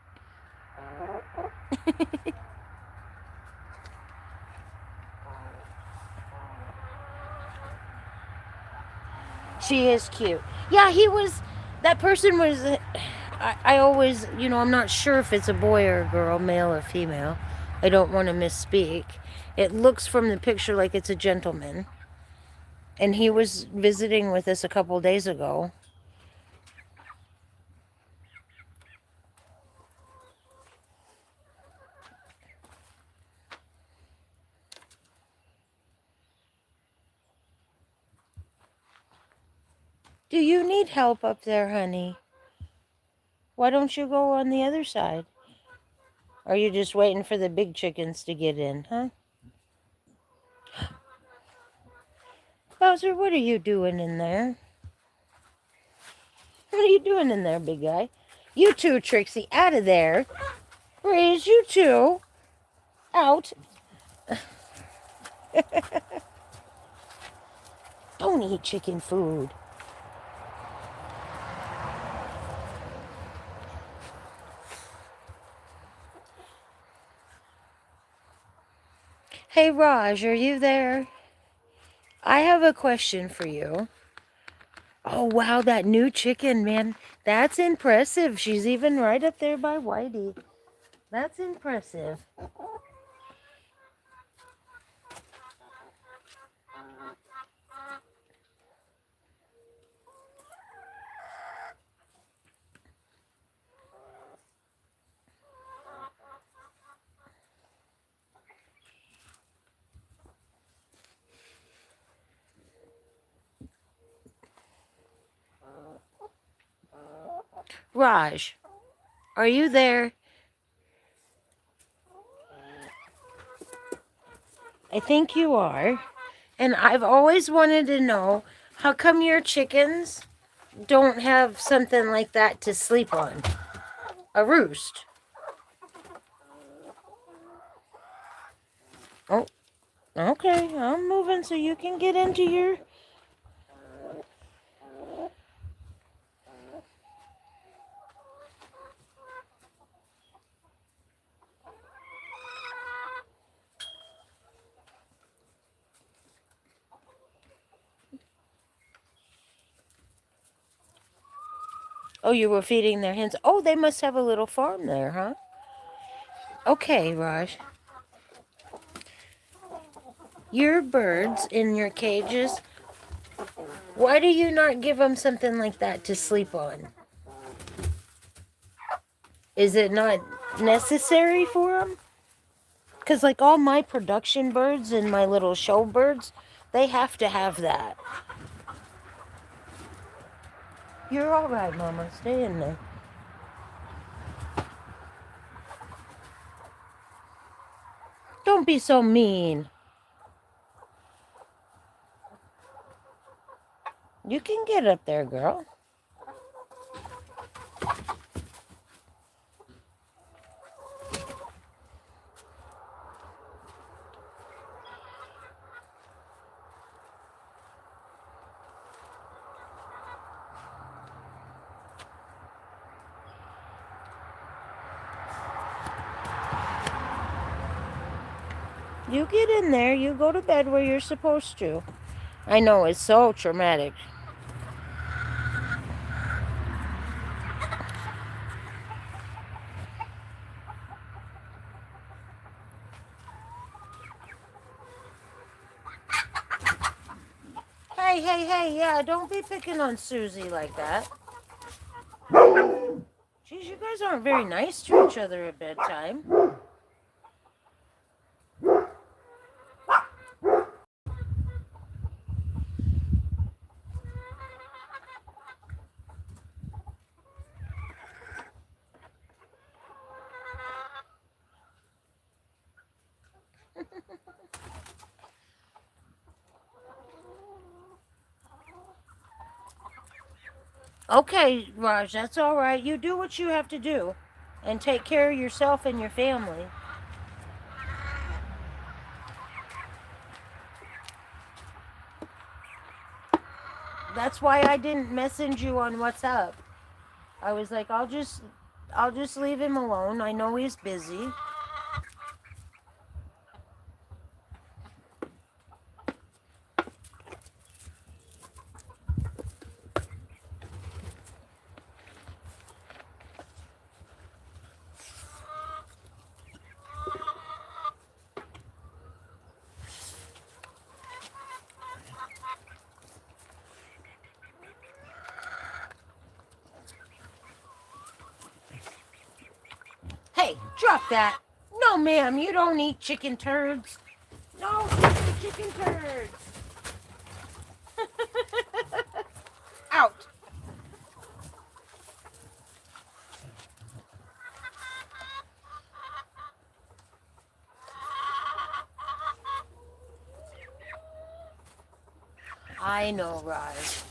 She is cute. Yeah, that person was, I always, I'm not sure if it's a boy or a girl, male or female. I don't want to misspeak. It looks from the picture like it's a gentleman. And he was visiting with us a couple days ago. Do you need help up there, honey? Why don't you go on the other side? Are you just waiting for the big chickens to get in, huh? Bowser, what are you doing in there? What are you doing in there, big guy? You too, Trixie, out of there. Breeze, you too. Out. Don't eat chicken food. Hey, Raj, are you there? I have a question for you. Oh, wow, that new chicken, man. That's impressive. She's even right up there by Whitey. That's impressive. Raj, are you there? I think you are. And I've always wanted to know, how come your chickens don't have something like that to sleep on? A roost. Oh, okay. I'm moving so you can get into your... Oh, you were feeding their hens. Oh, they must have a little farm there, huh? Okay, Raj. Your birds in your cages, why do you not give them something like that to sleep on? Is it not necessary for them? Because, like, all my production birds and my little show birds, they have to have that. You're all right, Mama. Stay in there. Don't be so mean. You can get up there, girl. You get in there. You go to bed where you're supposed to. I know, it's so traumatic. Hey, yeah, don't be picking on Susie like that. Geez, you guys aren't very nice to each other at bedtime. Okay, Raj, that's all right. You do what you have to do and take care of yourself and your family. That's why I didn't message you on WhatsApp. I was like, I'll just leave him alone. I know he's busy. Drop that. No, ma'am, you don't eat chicken turds. No, chicken turds. Out. I know, Raj.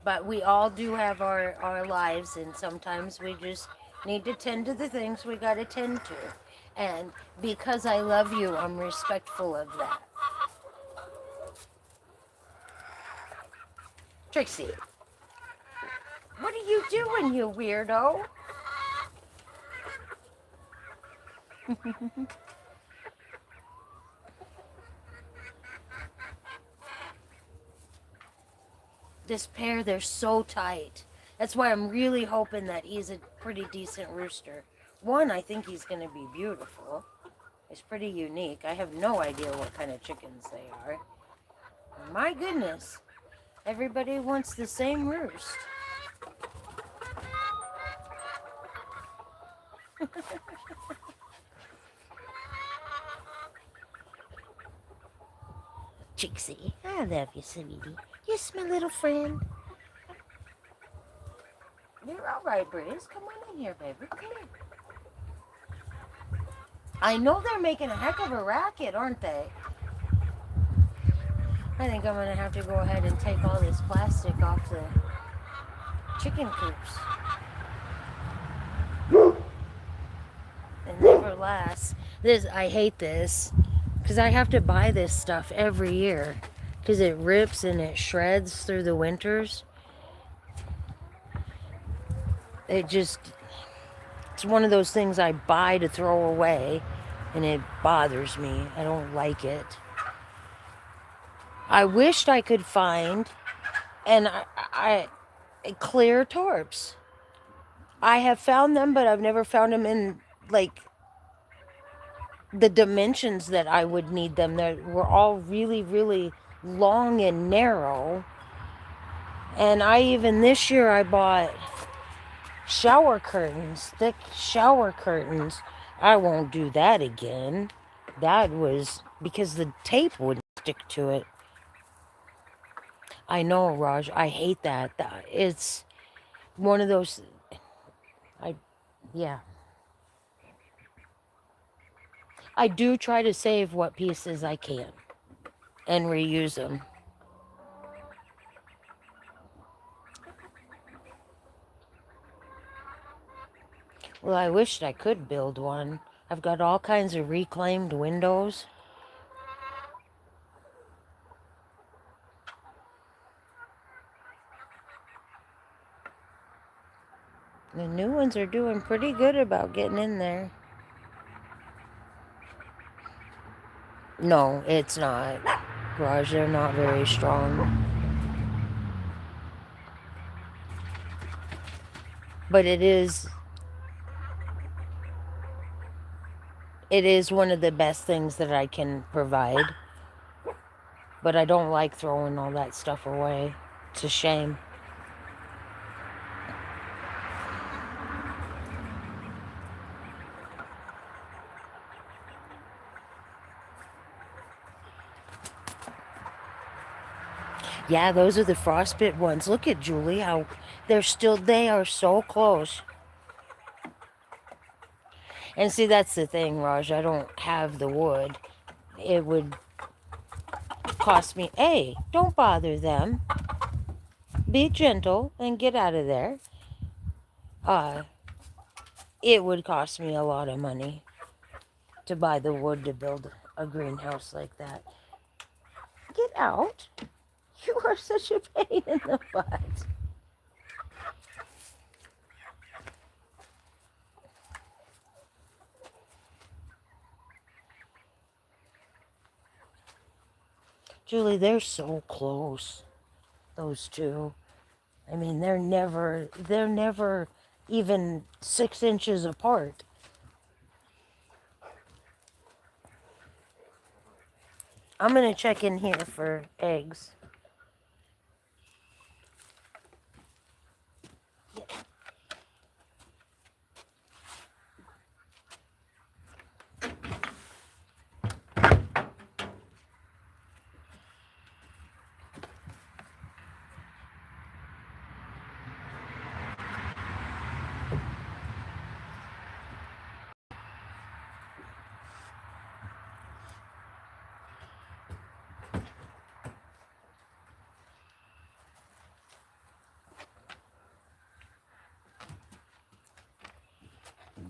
But we all do have our lives, and sometimes we just need to tend to the things we got to tend to. And because I love you, I'm respectful of that. Trixie, what are you doing, you weirdo? This pair, they're so tight. That's why I'm really hoping that he's a pretty decent rooster. One, I think he's going to be beautiful. He's pretty unique. I have no idea what kind of chickens they are. My goodness. Everybody wants the same roost. Trixie, I love you, sweetie. Yes, my little friend. You're all right, Briz. Come on in here, baby. Come here. I know they're making a heck of a racket, aren't they? I think I'm going to have to go ahead and take all this plastic off the chicken coops. It never lasts. I hate this because I have to buy this stuff every year because it rips and it shreds through the winters. It's one of those things I buy to throw away, and it bothers me. I don't like it. I wished I could find I clear tarps. I have found them, but I've never found them in like the dimensions that I would need them. They were all really, really long and narrow. And this year I bought shower curtains, thick shower curtains. I won't do that again. That was because the tape wouldn't stick to it. I know, Raj. I hate that. It's one of those. Yeah. I do try to save what pieces I can and reuse them. Well, I wished I could build one. I've got all kinds of reclaimed windows. The new ones are doing pretty good about getting in there. No, it's not. Garage, they're not very strong. But it is one of the best things that I can provide. But I don't like throwing all that stuff away. It's a shame. Yeah, those are the frostbit ones. Look at Julie, how they are so close. And see, that's the thing, Raj. I don't have the wood. It would cost me, hey, don't bother them. Be gentle and get out of there. It would cost me a lot of money to buy the wood to build a greenhouse like that. Get out. You are such a pain in the butt. Julie, they're so close. Those two. I mean, they're never even 6 inches apart. I'm going to check in here for eggs.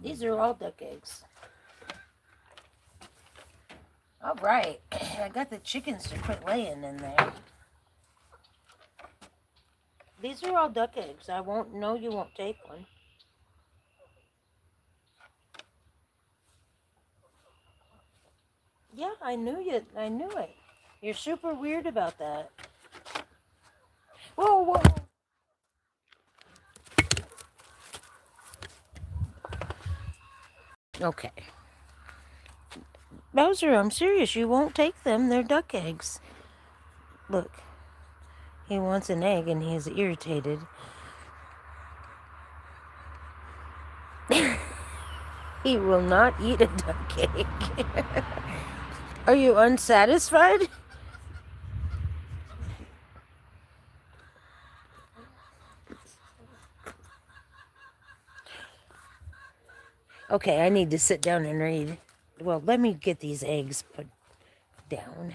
These are all duck eggs. All right. I got the chickens to quit laying in there. These are all duck eggs. I won't know you won't take one. Yeah, I knew you. I knew it. You're super weird about that. Whoa, whoa. Okay. Bowser, I'm serious. You won't take them. They're duck eggs. Look. He wants an egg and he is irritated. He will not eat a duck egg. Are you unsatisfied? Okay, I need to sit down and read. Well, let me get these eggs put down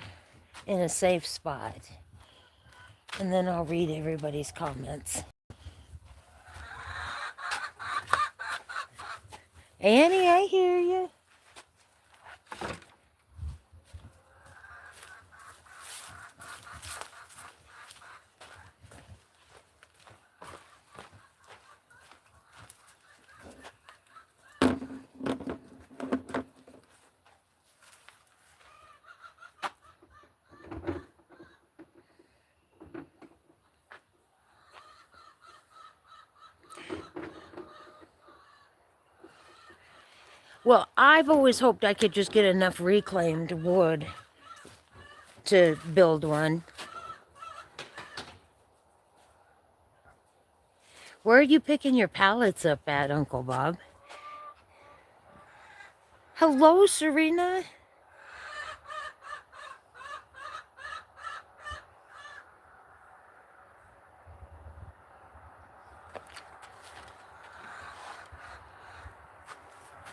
in a safe spot. And then I'll read everybody's comments. Annie, I hear you. Well, I've always hoped I could just get enough reclaimed wood to build one. Where are you picking your pallets up at, Uncle Bob? Hello, Serena.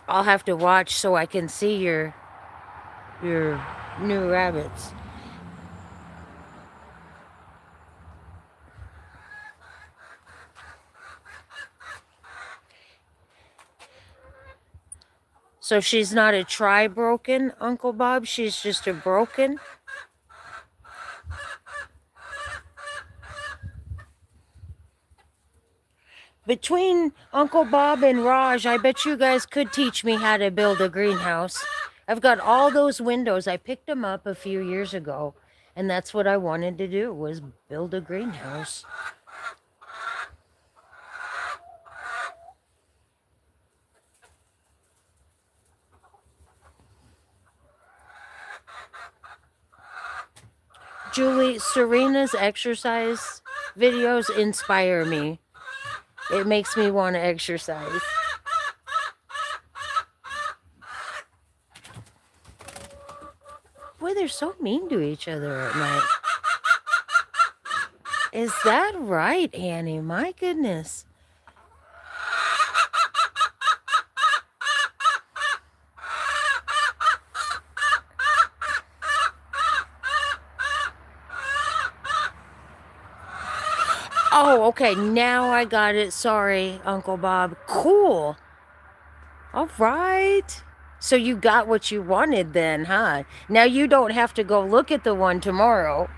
I'll have to watch so I can see your new rabbits. So she's not a tri-broken, Uncle Bob? She's just a broken? Between Uncle Bob and Raj, I bet you guys could teach me how to build a greenhouse. I've got all those windows. I picked them up a few years ago, and that's what I wanted to do, was build a greenhouse. Julie, Serena's exercise videos inspire me. It makes me want to exercise. Boy, they're so mean to each other at night. Is that right, Annie? My goodness. Oh, okay. Now I got it. Sorry, Uncle Bob. Cool. All right. So you got what you wanted then, huh? Now you don't have to go look at the one tomorrow.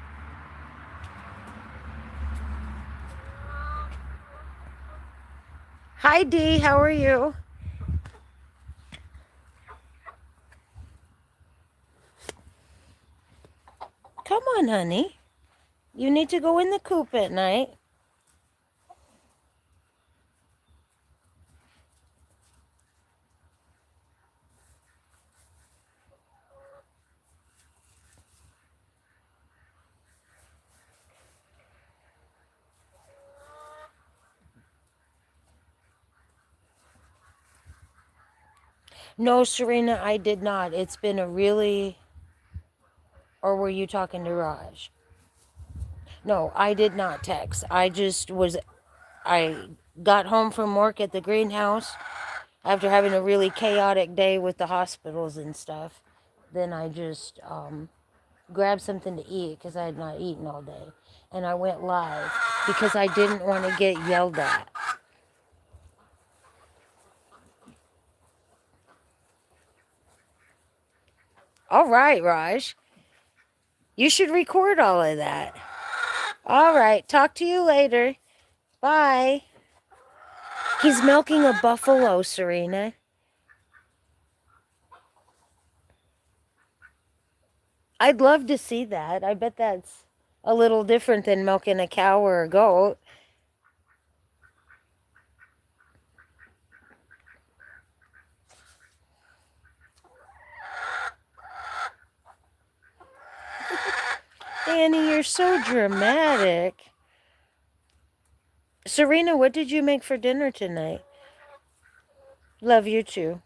Hi, Dee. How are you? Come on, honey. You need to go in the coop at night. No, Serena, I did not. It's been a really... Or were you talking to Raj? No, I did not text. I just was... I got home from work at the greenhouse after having a really chaotic day with the hospitals and stuff. Then I just grabbed something to eat because I had not eaten all day. And I went live because I didn't want to get yelled at. All right, Raj. You should record all of that. All right. Talk to you later. Bye. He's milking a buffalo, Serena. I'd love to see that. I bet that's a little different than milking a cow or a goat. Annie, you're so dramatic. Serena, what did you make for dinner tonight? Love you too.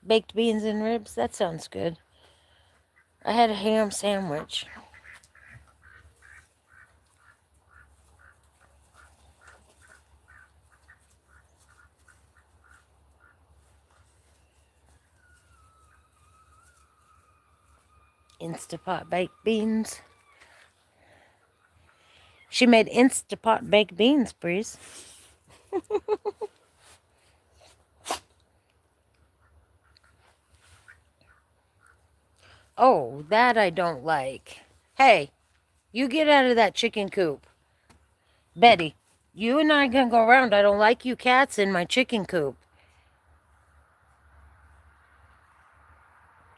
Baked beans and ribs? That sounds good. I had a ham sandwich. Instapot baked beans. She made Instapot baked beans, Breeze. Oh, that I don't like. Hey, you get out of that chicken coop. Betty, you and I can go around. I don't like you cats in my chicken coop.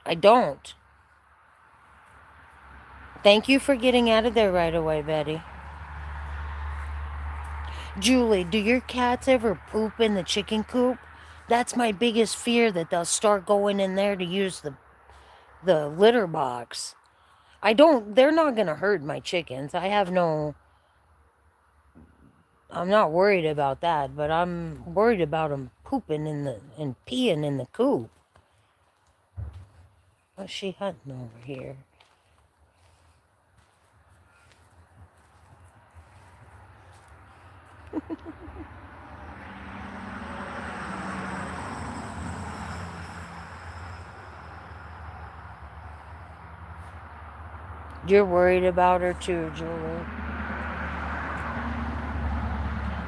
I don't. Thank you for getting out of there right away, Betty. Julie, do your cats ever poop in the chicken coop? That's my biggest fear, that they'll start going in there to use the litter box. They're not going to hurt my chickens. I'm not worried about that, but I'm worried about them pooping and peeing in the coop. What's she hunting over here? You're worried about her too, Julie.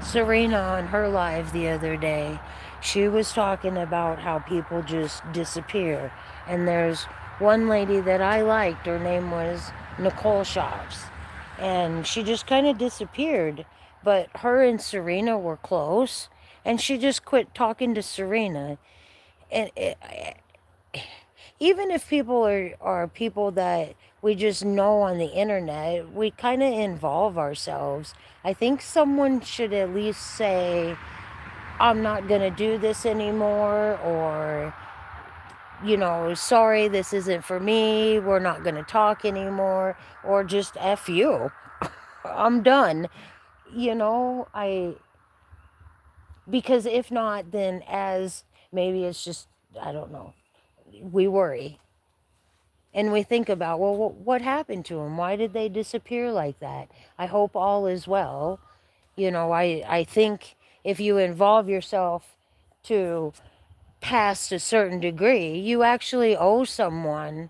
Serena on her live the other day, she was talking about how people just disappear. And there's one lady that I liked, her name was Nicole Shops. And she just kind of disappeared. But her and Serena were close, and she just quit talking to Serena. And even if people are people that we just know on the internet, we kind of involve ourselves. I think someone should at least say, I'm not going to do this anymore, or, sorry, this isn't for me, we're not going to talk anymore, or just F you. I'm done. Because if not, then as maybe it's just, I don't know, we worry. And we think about, well, what happened to them? Why did they disappear like that? I hope all is well. I think if you involve yourself to past a certain degree, you actually owe someone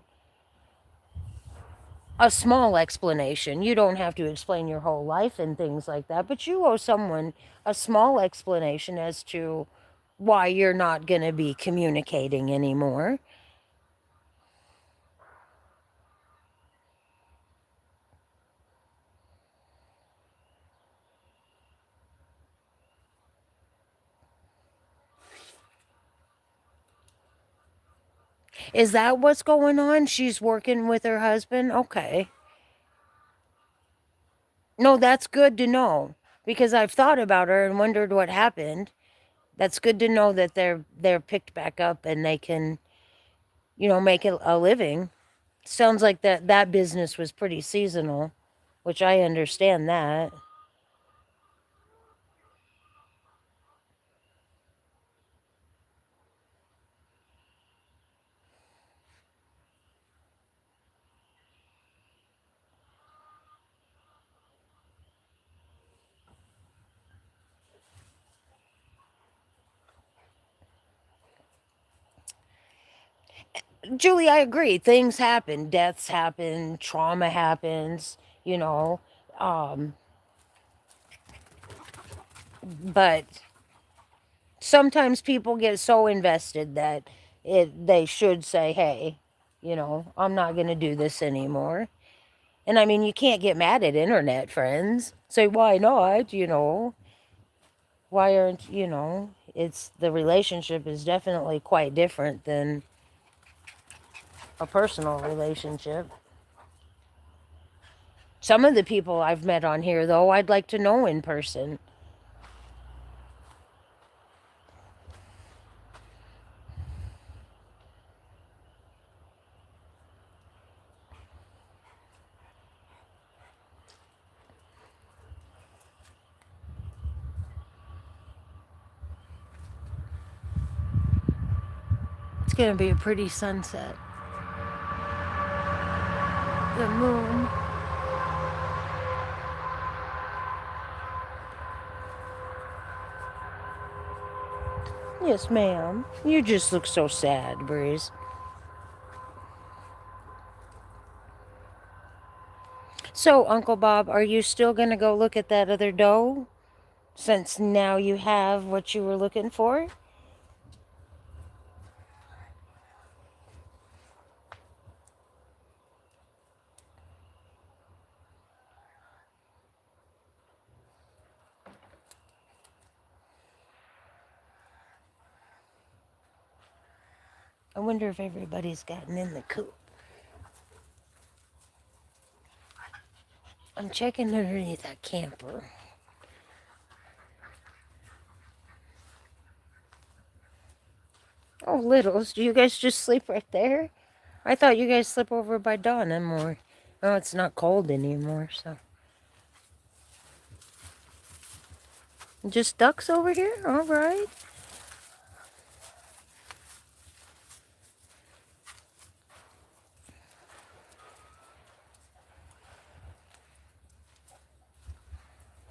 a small explanation. You don't have to explain your whole life and things like that, but you owe someone a small explanation as to why you're not going to be communicating anymore. Is that what's going on? She's working with her husband? Okay. No, that's good to know, because I've thought about her and wondered what happened. That's good to know that they're picked back up and they can, make a living. Sounds like that business was pretty seasonal, which I understand that. Julie, I agree. Things happen, deaths happen, trauma happens, you know. Um, but sometimes people get so invested that they should say, hey, I'm not going to do this anymore. And I mean, you can't get mad at internet friends. Say, why not? Why aren't, it's the relationship is definitely quite different than a personal relationship. Some of the people I've met on here, though, I'd like to know in person. It's going to be a pretty sunset. The moon. Yes, ma'am. You just look so sad, Breeze. So, Uncle Bob, are you still going to go look at that other doe? Since now you have what you were looking for? I wonder if everybody's gotten in the coop. I'm checking underneath that camper. Oh, Littles, do you guys just sleep right there? I thought you guys slept over by Donna more. Oh, it's not cold anymore, so. Just ducks over here? All right.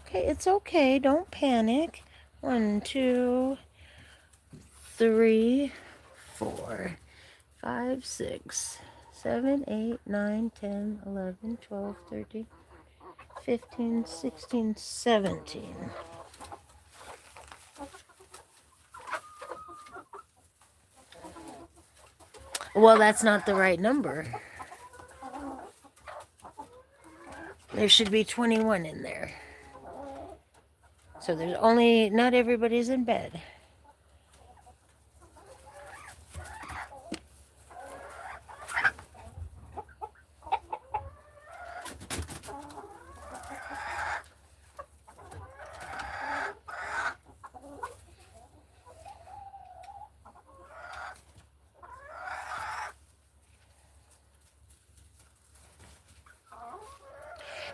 Okay, it's okay. Don't panic. 1, 2, 3, 4, 5, 6, 7, 8, 9, 10, 11, 12, 13, 15, 16, 17. Well, that's not the right number. There should be 21 in there. So there's only, not everybody's in bed.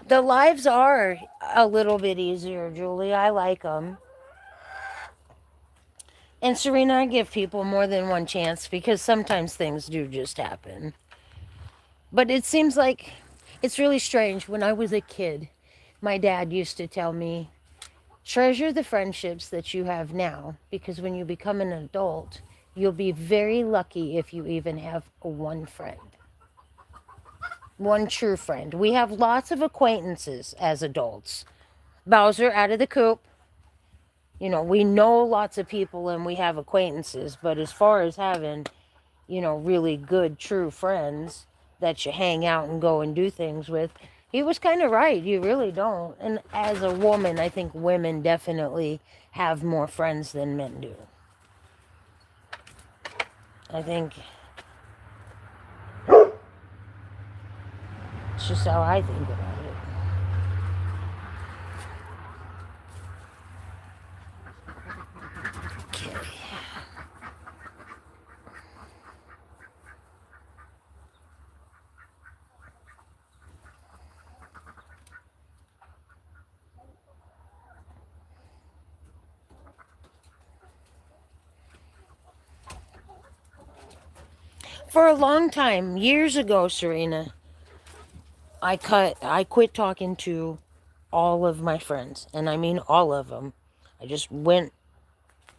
The lives are a little bit easier, Julie. I like them. And Serena, I give people more than one chance because sometimes things do just happen. But it seems like it's really strange. When I was a kid, my dad used to tell me, treasure the friendships that you have now because when you become an adult, you'll be very lucky if you even have one friend. One true friend. We have lots of acquaintances as adults. Bowser out of the coop. We know lots of people and we have acquaintances, but as far as having, really good, true friends that you hang out and go and do things with, he was kind of right. You really don't. And as a woman, I think women definitely have more friends than men do. I think it's just how I think about it. Okay. For a long time, years ago, Serena, I quit talking to all of my friends, and I mean all of them.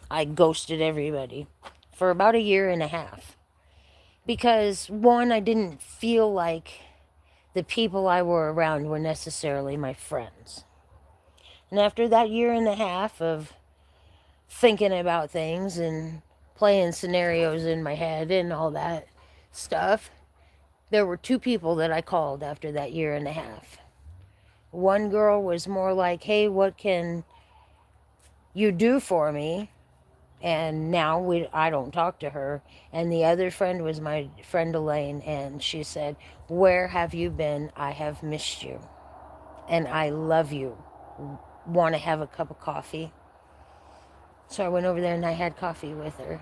I ghosted everybody for about a year and a half. Because one, I didn't feel like the people I were around were necessarily my friends. And after that year and a half of thinking about things and playing scenarios in my head and all that stuff, there were two people that I called after that year and a half. One girl was more like, hey, what can you do for me? And now I don't talk to her. And the other friend was my friend Elaine, and she said, where have you been? I have missed you. And I love you. Want to have a cup of coffee? So I went over there and I had coffee with her.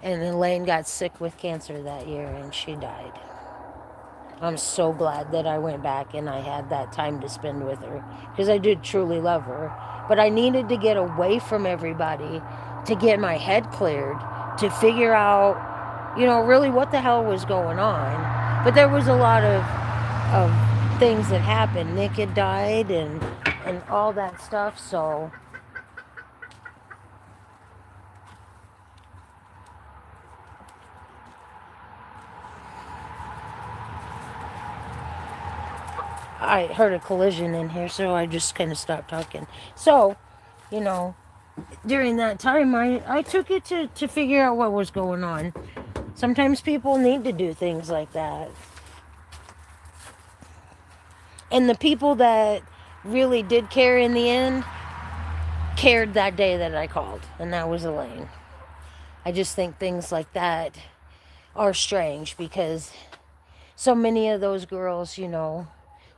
And Elaine got sick with cancer that year and she died. I'm so glad that I went back and I had that time to spend with her because I did truly love her. But I needed to get away from everybody to get my head cleared, to figure out, really what the hell was going on. But there was a lot of things that happened. Nick had died and all that stuff, so I heard a collision in here, so I just kind of stopped talking. So, you know, during that time, I took it to figure out what was going on. Sometimes people need to do things like that. And the people that really did care in the end cared that day that I called, and that was Elaine. I just think things like that are strange because so many of those girls,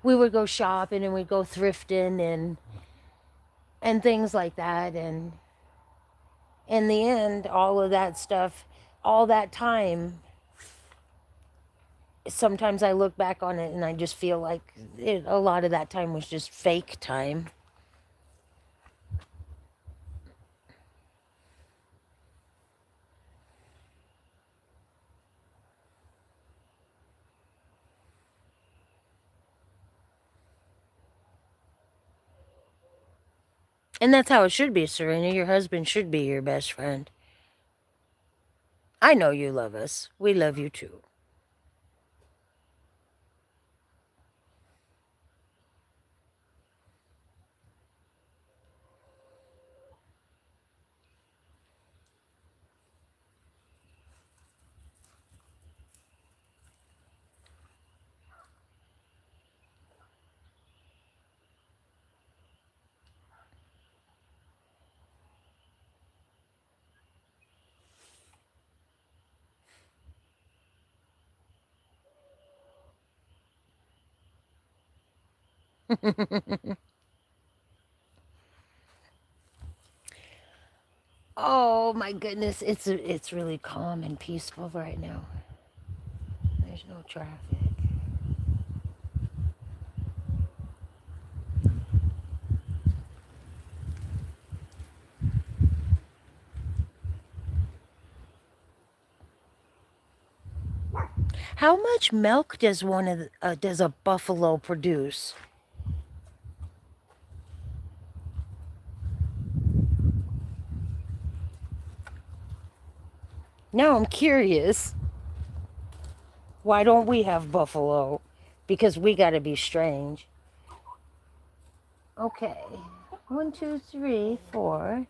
we would go shopping and we'd go thrifting and things like that, and in the end, all of that stuff, all that time, sometimes I look back on it and I just feel like a lot of that time was just fake time. And that's how it should be, Serena. Your husband should be your best friend. I know you love us. We love you too. Oh my goodness, it's really calm and peaceful right now. There's no traffic. How much milk does does a buffalo produce? Now I'm curious. Why don't we have buffalo? Because we got to be strange. Okay. 1, 2, 3, 4.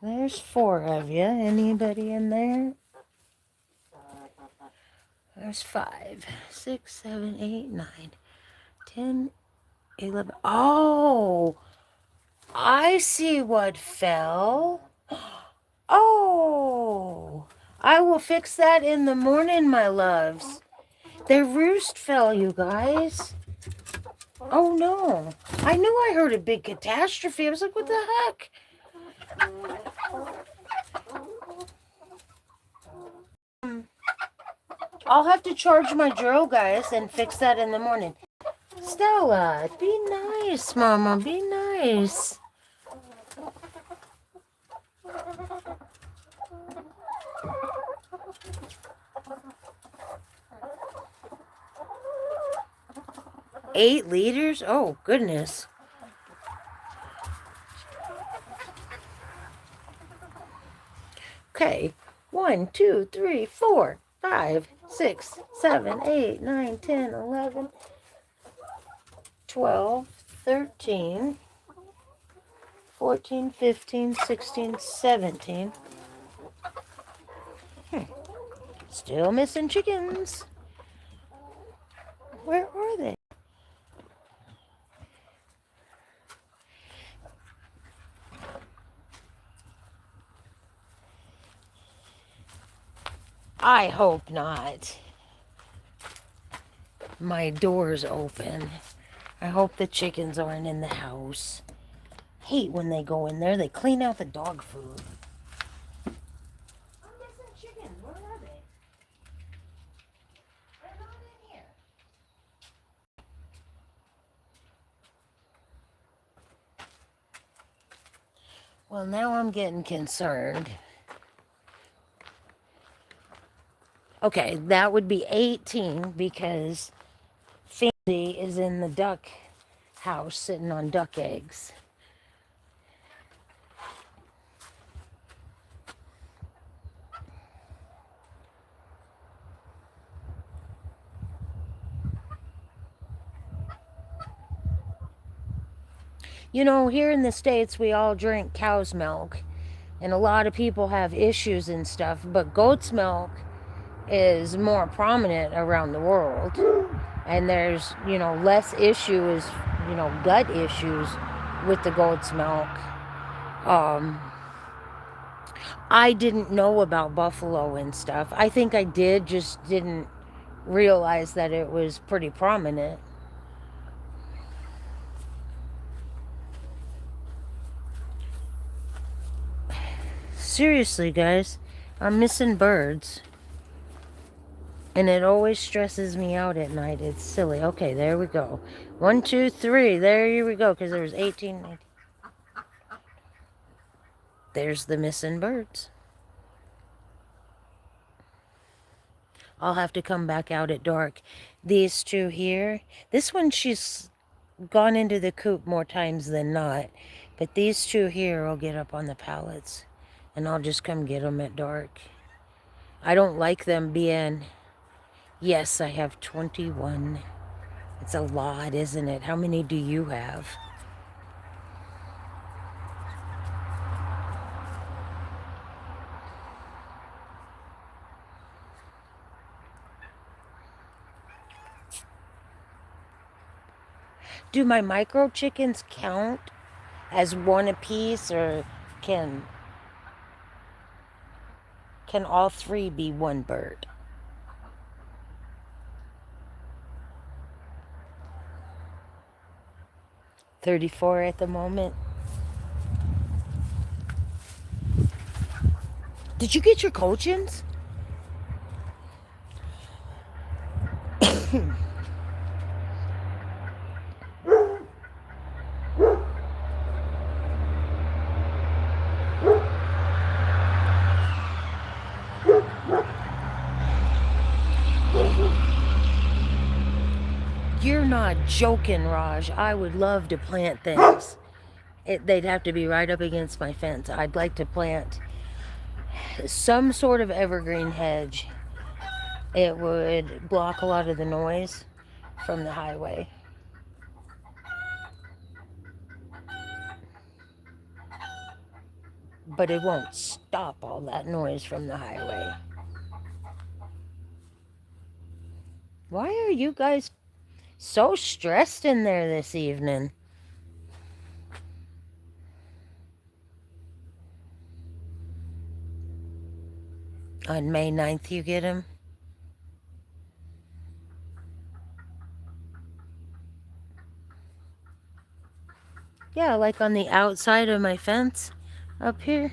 There's 4 of you. Anybody in there? There's 5, 6, 7, 8, 9, 10, 11. Oh, I see what fell. Oh, I will fix that in the morning, my loves. Their roost fell, you guys. Oh no. I knew I heard a big catastrophe. I was like, what the heck? I'll have to charge my drill, guys, and fix that in the morning. Stella, be nice, Mama. Be nice. $8 liters? Oh, goodness. Okay. 1, 2, 3, 4, 5, 6, 7, 8, 9, 10, 11, 12, 13, 14, 15, 16, 17. Still missing chickens. Where are they? I hope not. My door's open. I hope the chickens aren't in the house. Hate when they go in there. They clean out the dog food. I'm missing chickens. Where are they? They're not in here. Well, now I'm getting concerned. Okay, that would be 18 because Fancy is in the duck house sitting on duck eggs. You know, here in the States, we all drink cow's milk, and a lot of people have issues and stuff, but goat's milk is more prominent around the world. And there's, less issues, gut issues with the goat's milk. I didn't know about buffalo and stuff. I think I did, just didn't realize that it was pretty prominent. Seriously, guys, I'm missing birds. And it always stresses me out at night. It's silly. Okay, there we go. 1, 2, 3. There we go, because there's 18, 19. There's the missing birds. I'll have to come back out at dark. These two here. This one, she's gone into the coop more times than not. But these two here will get up on the pallets. And I'll just come get them at dark. I don't like them being... Yes, I have 21. It's a lot, isn't it? How many do you have? Do my micro chickens count as one apiece, or can all three be one bird? $34 at the moment. Did you get your cochins? You're not joking, Raj. I would love to plant things. They'd have to be right up against my fence. I'd like to plant some sort of evergreen hedge. It would block a lot of the noise from the highway. But it won't stop all that noise from the highway. Why are you guys so stressed in there this evening? On May 9th you get him? Yeah, like on the outside of my fence up here.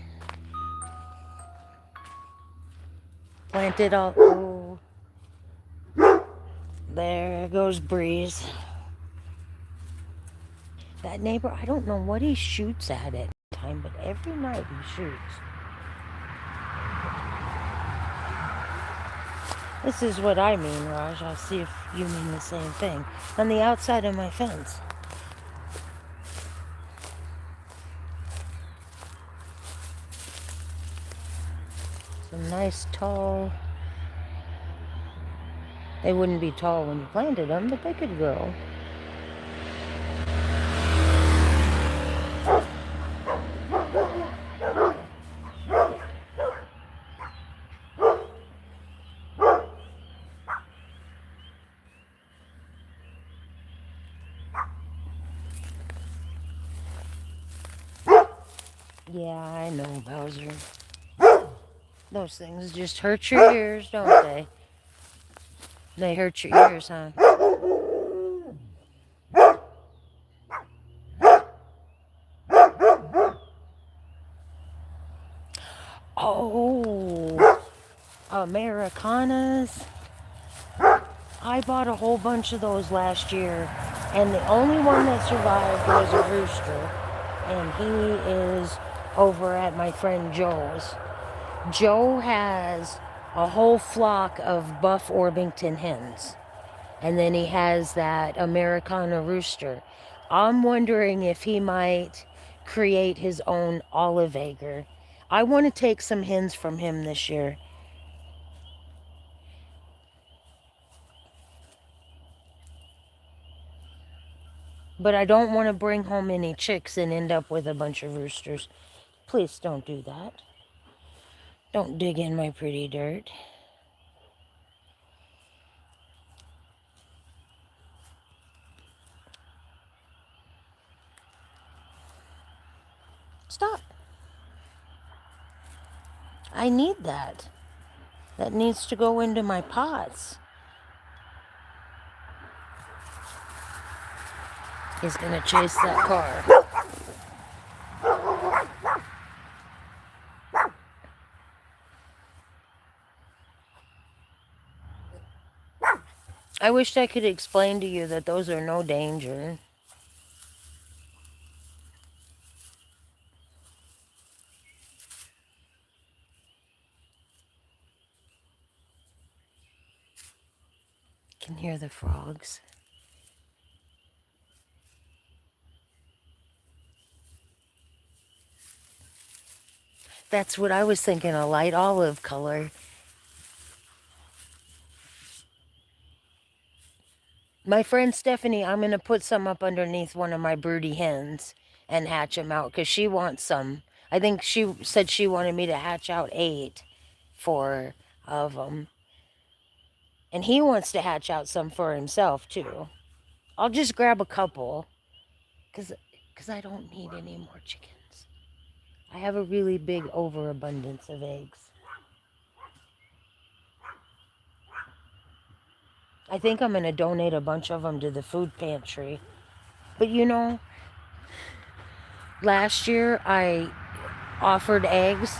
Planted all... Oh. There goes Breeze. That neighbor, I don't know what he shoots at time, but every night he shoots. This is what I mean, Raj. I'll see if you mean the same thing. On the outside of my fence. Nice tall. They wouldn't be tall when you planted them, but they could grow. Yeah, I know, Bowser. Those things just hurt your ears, don't they? They hurt your ears, huh? Oh, Americanas. I bought a whole bunch of those last year, and the only one that survived was a rooster, and he is over at my friend Joe's. Joe has a whole flock of Buff Orpington hens, and then he has that Americana rooster. I'm wondering if he might create his own olive acre. I want to take some hens from him this year. But I don't want to bring home any chicks and end up with a bunch of roosters. Please don't do that. Don't dig in my pretty dirt. Stop. I need that. That needs to go into my pots. He's gonna chase that car. I wished I could explain to you that those are no danger. Can hear the frogs. That's what I was thinking, a light olive color. My friend Stephanie, I'm going to put some up underneath one of my broody hens and hatch them out because she wants some. I think she said she wanted me to hatch out 8 for of them. And he wants to hatch out some for himself too. I'll just grab a couple because I don't need any more chickens. I have a really big overabundance of eggs. I think I'm going to donate a bunch of them to the food pantry. But you know, last year I offered eggs,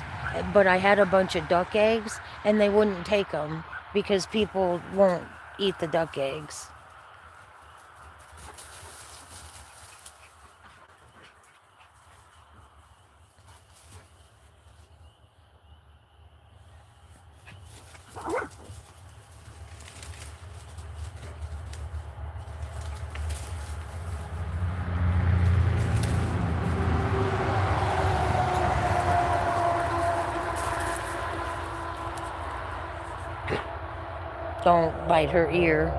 but I had a bunch of duck eggs and they wouldn't take them because people won't eat the duck eggs. Don't bite her ear.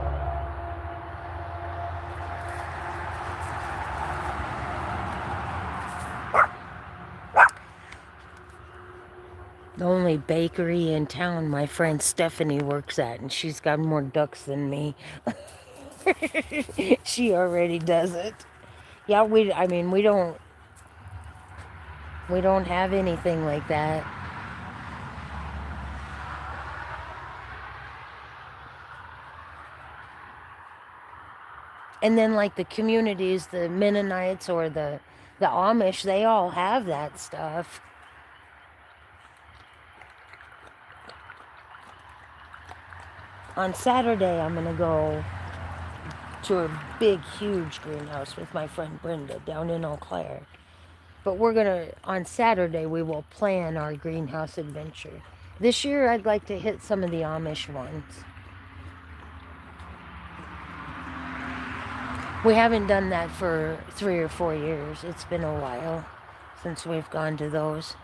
The only bakery in town my friend Stephanie works at, and she's got more ducks than me. She already does it. Yeah, we don't have anything like that. And then like the communities, the Mennonites or the Amish, they all have that stuff. On Saturday, I'm going to go to a big, huge greenhouse with my friend Brenda down in Eau Claire. But on Saturday, we will plan our greenhouse adventure. This year, I'd like to hit some of the Amish ones. We haven't done that for 3 or 4 years. It's been a while since we've gone to those.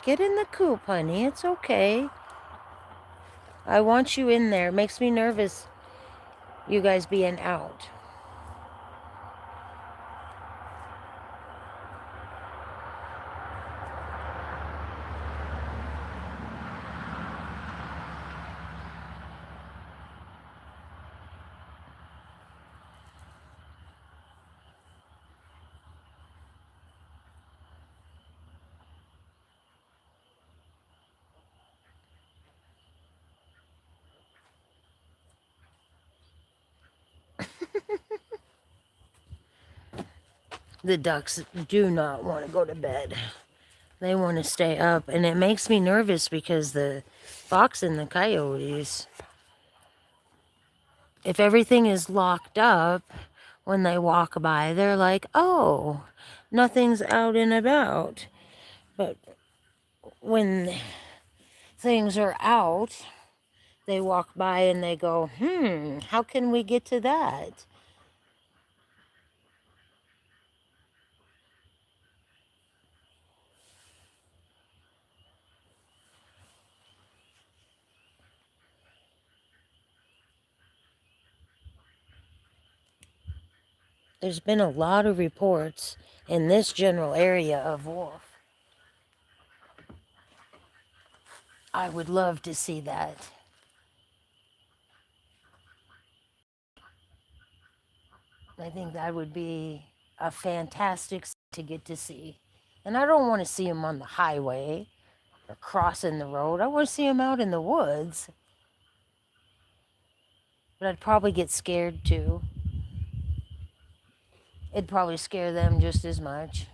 Get in the coop, honey. It's okay. I want you in there. It makes me nervous, you guys being out. The ducks do not want to go to bed. They want to stay up, and it makes me nervous because the fox and the coyotes, if everything is locked up when they walk by, they're like, oh, nothing's out and about. But when things are out, they walk by and they go, how can we get to that? There's been a lot of reports in this general area of wolf. I would love to see that. I think that would be a fantastic to get to see. And I don't want to see them on the highway or crossing the road. I want to see them out in the woods. But I'd probably get scared too. It'd probably scare them just as much.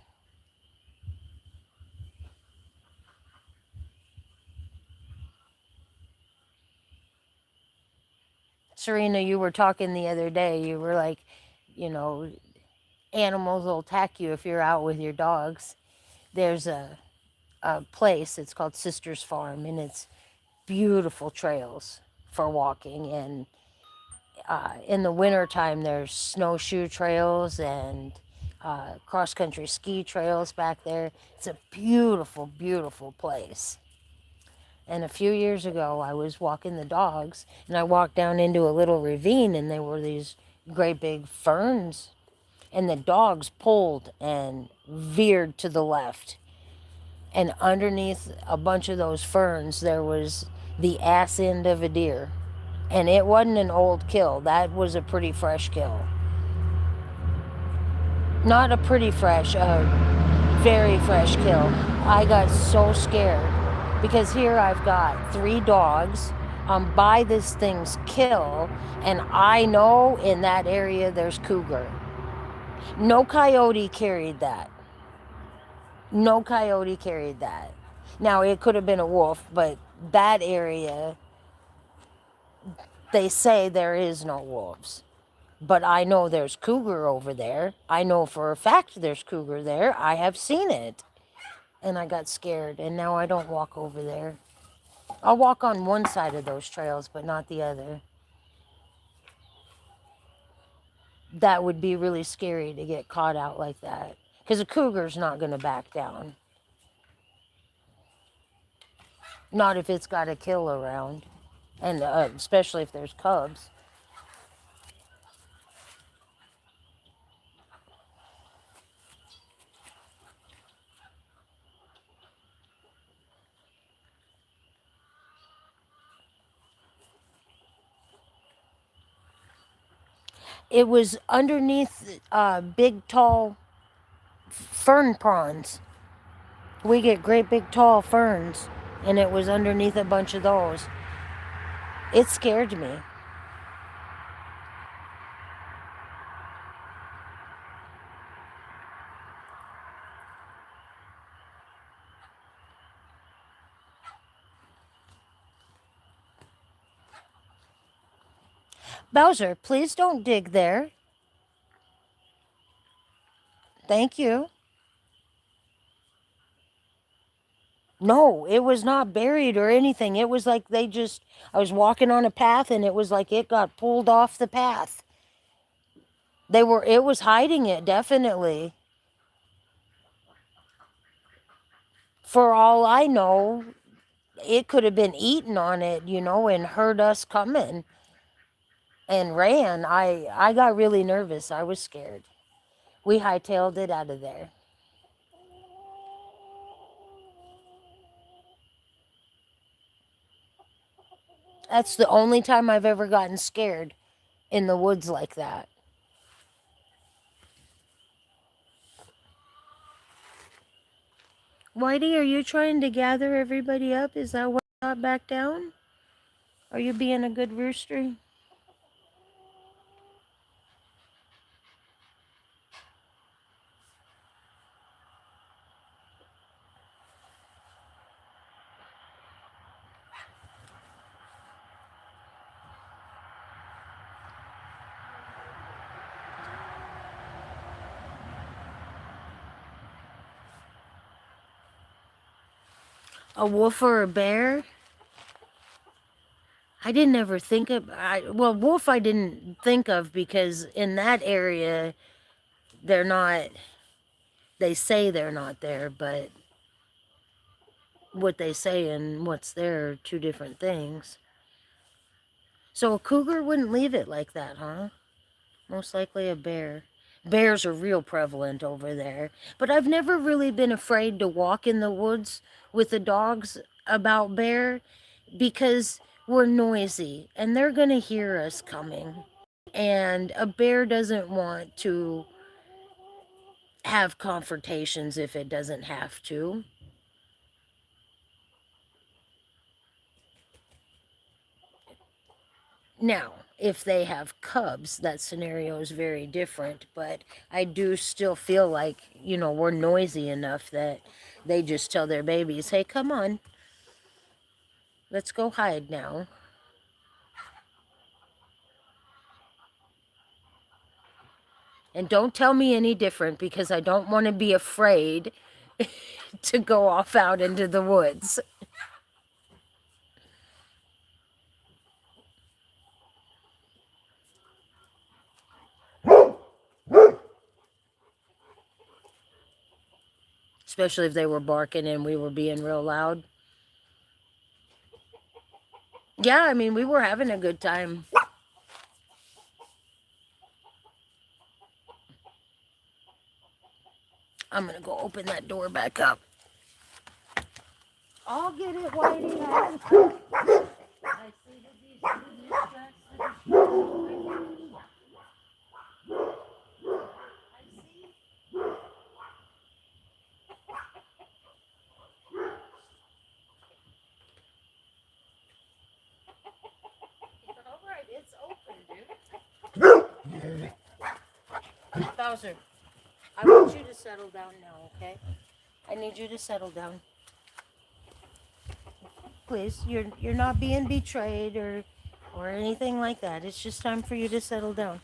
Serena, you were talking the other day. You were like, you know, animals will attack you if you're out with your dogs. There's a place, it's called Sister's Farm, and it's beautiful trails for walking. And in the wintertime, there's snowshoe trails and cross-country ski trails back there. It's a beautiful, beautiful place. And a few years ago, I was walking the dogs, and I walked down into a little ravine, and there were these great big ferns, and the dogs pulled and veered to the left. And underneath a bunch of those ferns, there was the ass end of a deer. And it wasn't an old kill. That was a pretty fresh kill. Not a pretty fresh, a very fresh kill. I got so scared because here I've got 3 dogs. I'm by this thing's kill, and I know in that area there's cougar. No coyote carried that. No coyote carried that. Now, it could have been a wolf, but that area, they say there is no wolves. But I know there's cougar over there. I know for a fact there's cougar there. I have seen it. And I got scared, and now I don't walk over there. I'll walk on one side of those trails, but not the other. That would be really scary to get caught out like that. Because a cougar's not going to back down. Not if it's got a kill around. And especially if there's cubs. It was underneath big, tall fern prawns. We get great big, tall ferns, and it was underneath a bunch of those. It scared me. Bowser, please don't dig there. Thank you. No, it was not buried or anything. It was like I was walking on a path, and it was like it got pulled off the path. It was hiding it, definitely. For all I know, it could have been eating on it, you know, and heard us coming and ran. I got really nervous. I was scared. We hightailed it out of there. That's the only time I've ever gotten scared in the woods like that. Whitey, are you trying to gather everybody up? Is that why you got back down? Are you being a good rooster? A wolf or a bear? I didn't ever think of, well, wolf I didn't think of because in that area, they're not, they say they're not there, but what they say and what's there are two different things. So a cougar wouldn't leave it like that, huh? Most likely a bear. Bears are real prevalent over there. But I've never really been afraid to walk in the woods with the dogs about bear because we're noisy and they're going to hear us coming. And a bear doesn't want to have confrontations if it doesn't have to. Now, if they have cubs, that scenario is very different, but I do still feel like, you know, we're noisy enough that they just tell their babies, hey, come on, let's go hide now. And don't tell me any different because I don't want to be afraid to go off out into the woods. Especially if they were barking and we were being real loud. Yeah, I mean, we were having a good time. I'm going to go open that door back up. I'll get it, Whitey. I see that these Alright, it's open, dude. Bowser, I want you to settle down now, okay? I need you to settle down. Please, you're not being betrayed or anything like that. It's just time for you to settle down.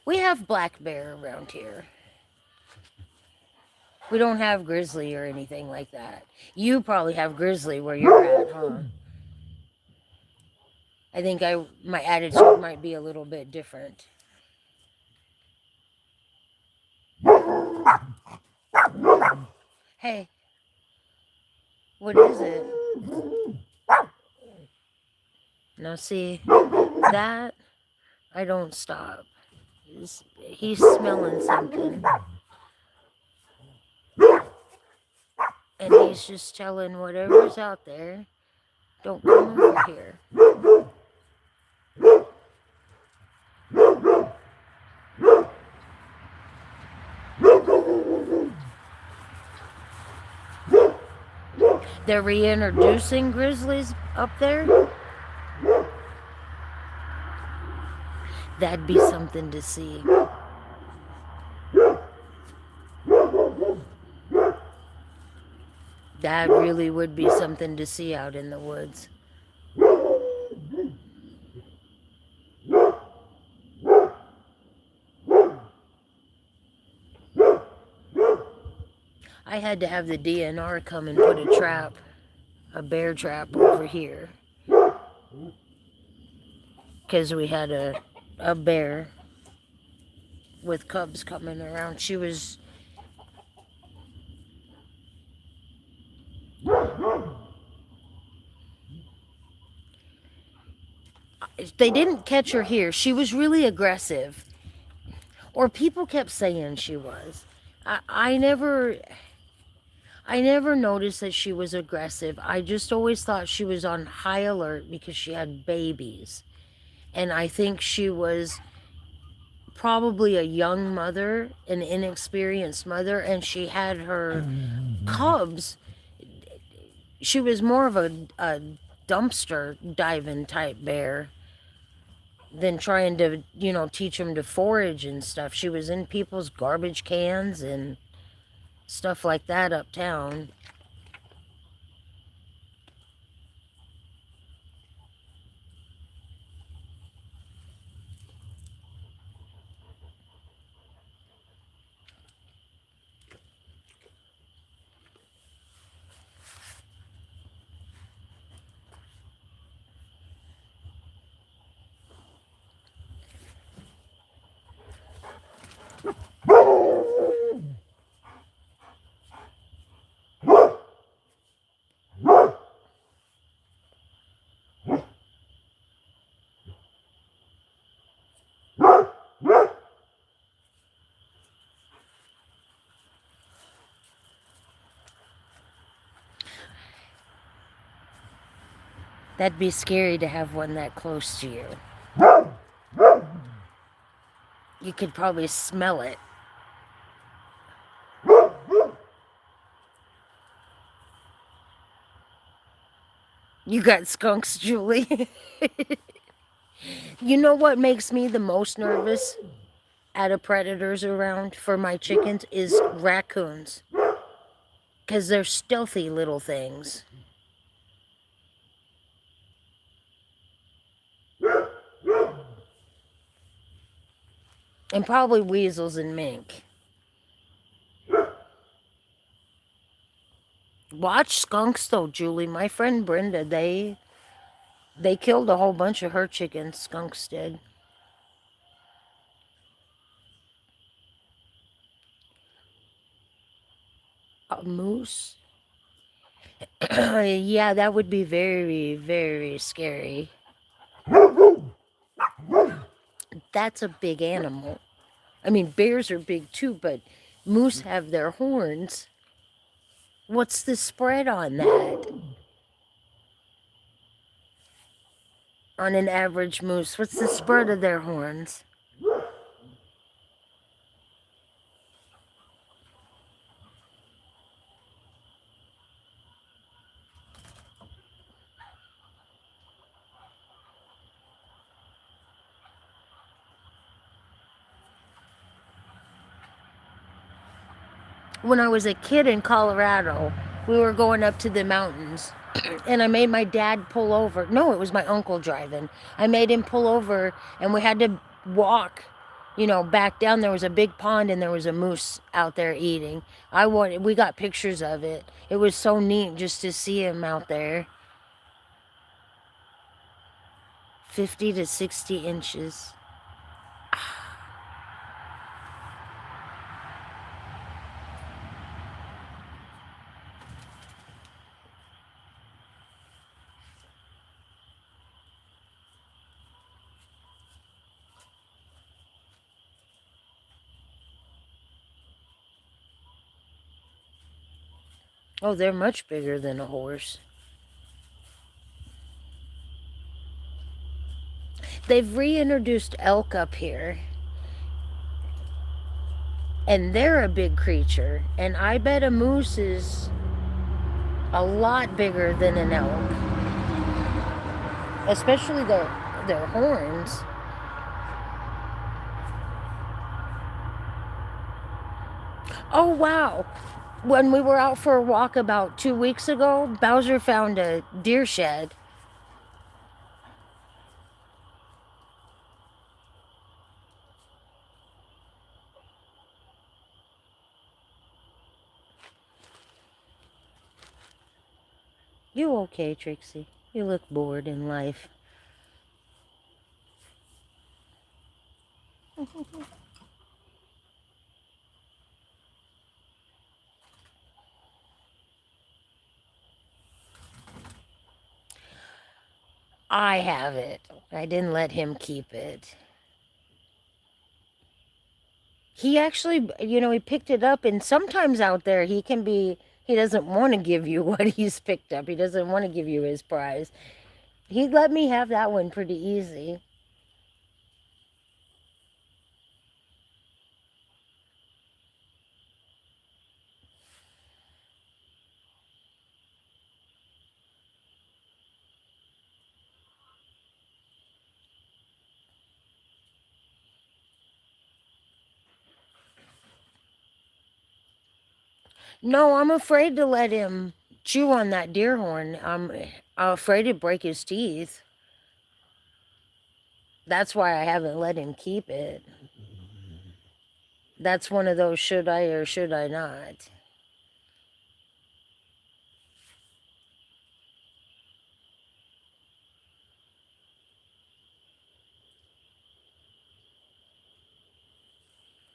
We have black bear around here. We don't have grizzly or anything like that. You probably have grizzly where you're at, huh? I think my attitude might be a little bit different. Hey, what is it? Now see, that I don't stop. He's smelling something. And he's just telling whatever's out there, don't come over here. They're reintroducing grizzlies up there? That'd be something to see. That really would be something to see out in the woods. I had to have the DNR come and put a bear trap over here. because we had a bear with cubs coming around. She was, they didn't catch her here. She was really aggressive, or people kept saying she was. I never, I never noticed that she was aggressive. I just always thought she was on high alert because she had babies. And I think she was probably a young mother, an inexperienced mother, and she had her cubs. She was more of a dumpster diving type bear than trying to, teach them to forage and stuff. She was in people's garbage cans and stuff like that uptown. That'd be scary to have one that close to you. You could probably smell it. You got skunks, Julie. You know what makes me the most nervous out of predators around for my chickens is raccoons. Because they're stealthy little things. And probably weasels and mink. Watch skunks though, Julie. My friend Brenda, they killed a whole bunch of her chickens. Skunks did. A moose? Yeah, that would be very, very scary. That's a big animal. I mean, bears are big too, but moose have their horns. What's the spread on that? On an average moose, what's the spread of their horns? When I was a kid in Colorado, we were going up to the mountains and I made my dad pull over. No, it was my uncle driving. I made him pull over and we had to walk, back down. There was a big pond and there was a moose out there eating. We got pictures of it. It was so neat just to see him out there. 50 to 60 inches. Oh, they're much bigger than a horse. They've reintroduced elk up here. And they're a big creature. And I bet a moose is a lot bigger than an elk. Especially their horns. Oh, wow. When we were out for a walk about 2 weeks ago, Bowser found a deer shed. You okay, Trixie? You look bored in life. I have it. I didn't let him keep it. He actually, he picked it up, and sometimes out there he doesn't want to give you what he's picked up. He doesn't want to give you his prize. He let me have that one pretty easy. No, I'm afraid to let him chew on that deer horn. I'm afraid to break his teeth. That's why I haven't let him keep it. That's one of those should I or should I not.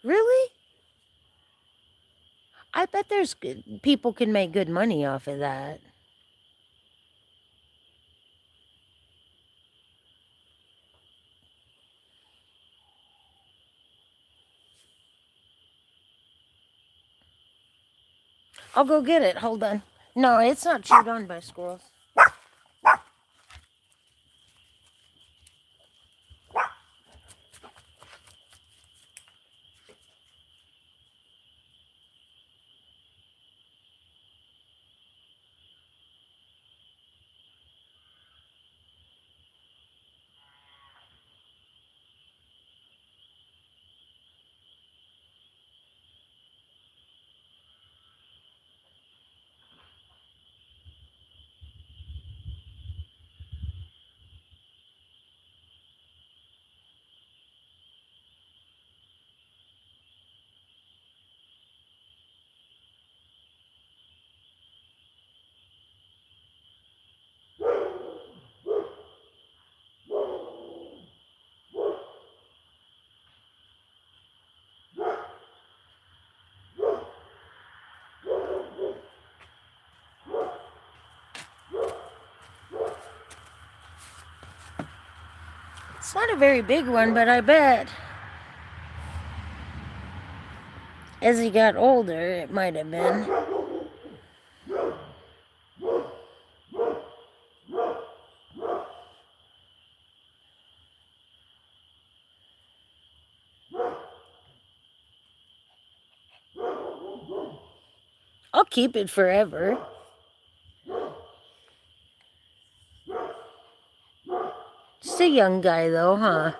Really? I bet there's people can make good money off of that. I'll go get it. Hold on. No, it's not chewed on by squirrels. It's not a very big one, but I bet as he got older, it might have been. I'll keep it forever. Just a young guy, though, huh?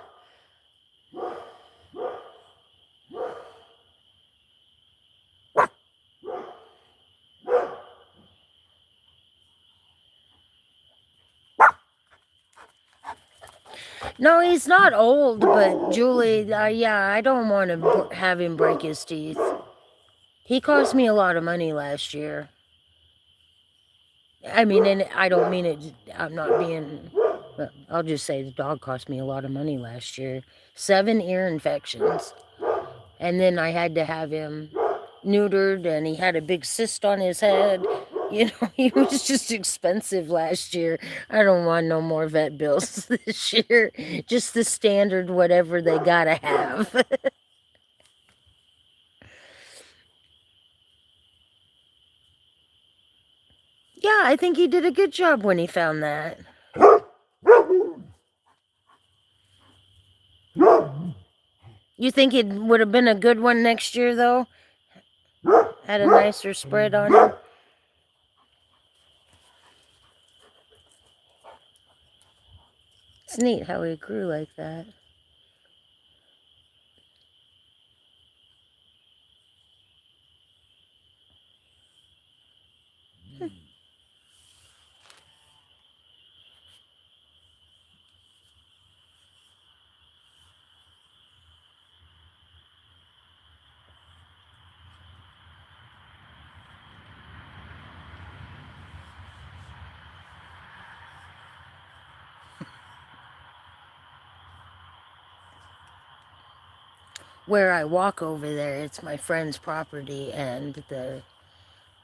No, he's not old, but Julie, yeah, I don't want to have him break his teeth. He cost me a lot of money last year. I mean, and I don't mean it, I'm not being, I'll just say the dog cost me a lot of money last year. 7 ear infections. And then I had to have him neutered, and he had a big cyst on his head. He was just expensive last year. I don't want no more vet bills this year. Just the standard whatever they gotta have. Yeah, I think he did a good job when he found that. You think it would have been a good one next year, though? Had a nicer spread on him? It's neat how he grew like that. Where I walk over there, it's my friend's property, and the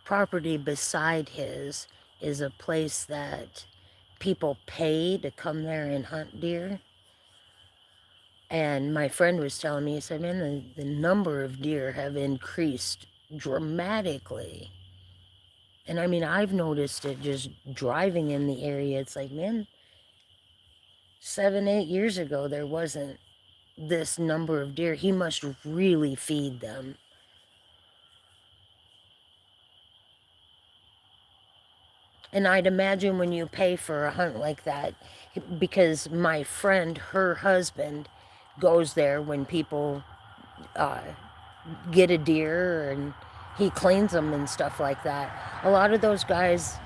property beside his is a place that people pay to come there and hunt deer. And my friend was telling me, he said, man, the number of deer have increased dramatically. And I mean, I've noticed it just driving in the area. It's like, man, 7, 8 years ago, there wasn't this number of deer. He must really feed them. And I'd imagine when you pay for a hunt like that, because my friend, her husband, goes there when people uh, get a deer and he cleans them and stuff like that. A lot of those guys,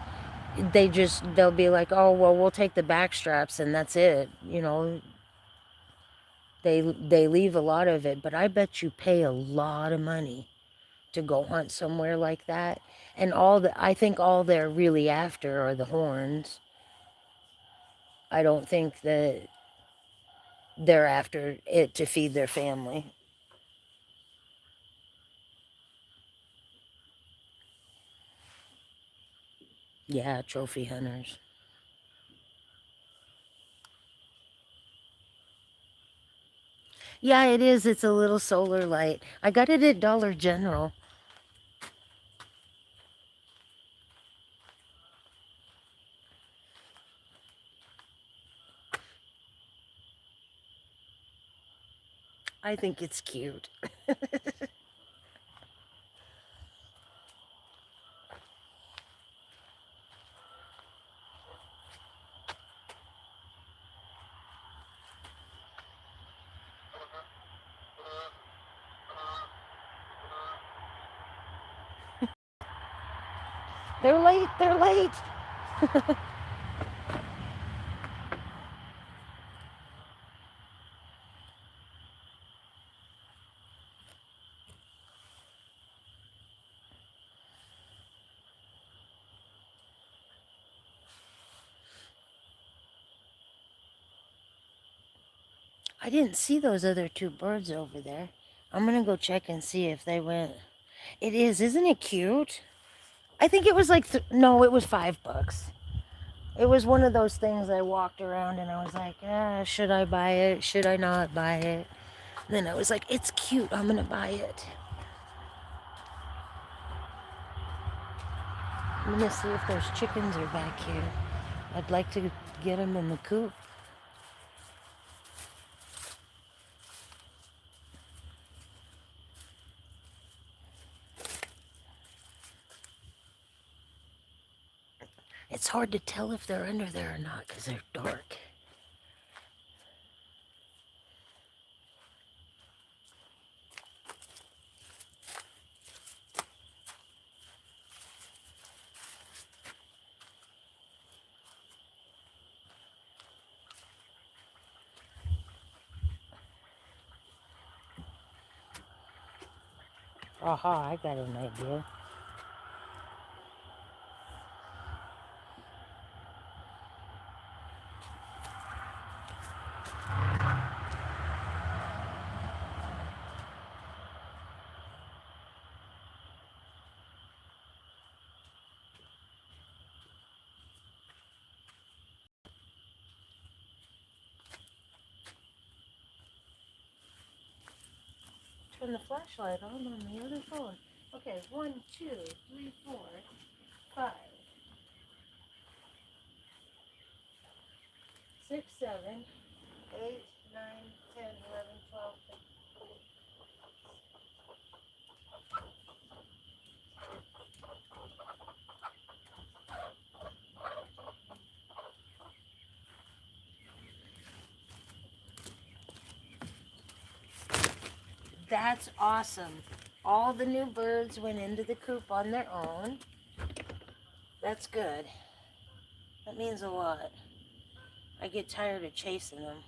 they'll be like, oh, well, we'll take the back straps and that's it. You know, they leave a lot of it, but I bet you pay a lot of money to go hunt somewhere like that. And I think all they're really after are the horns. I don't think that they're after it to feed their family. Yeah, trophy hunters. Yeah, it is. It's a little solar light. I got it at Dollar General. I think it's cute. They're late. They're late. I didn't see those other two birds over there. I'm gonna go check and see if they went. It is. Isn't it cute? I think it was like, no, it was $5. It was one of those things I walked around and I was like, should I buy it? Should I not buy it? And then I was like, it's cute. I'm gonna buy it. I'm gonna see if those chickens are back here. I'd like to get them in the coop. It's hard to tell if they're under there or not because they're dark. Aha, I got an idea. Turn the flashlight on the other phone. Okay, 1, 2, 3, 4, 5, 6, 7, 8, 9, 10, 11, 12. That's awesome. All the new birds went into the coop on their own. That's good. That means a lot. I get tired of chasing them.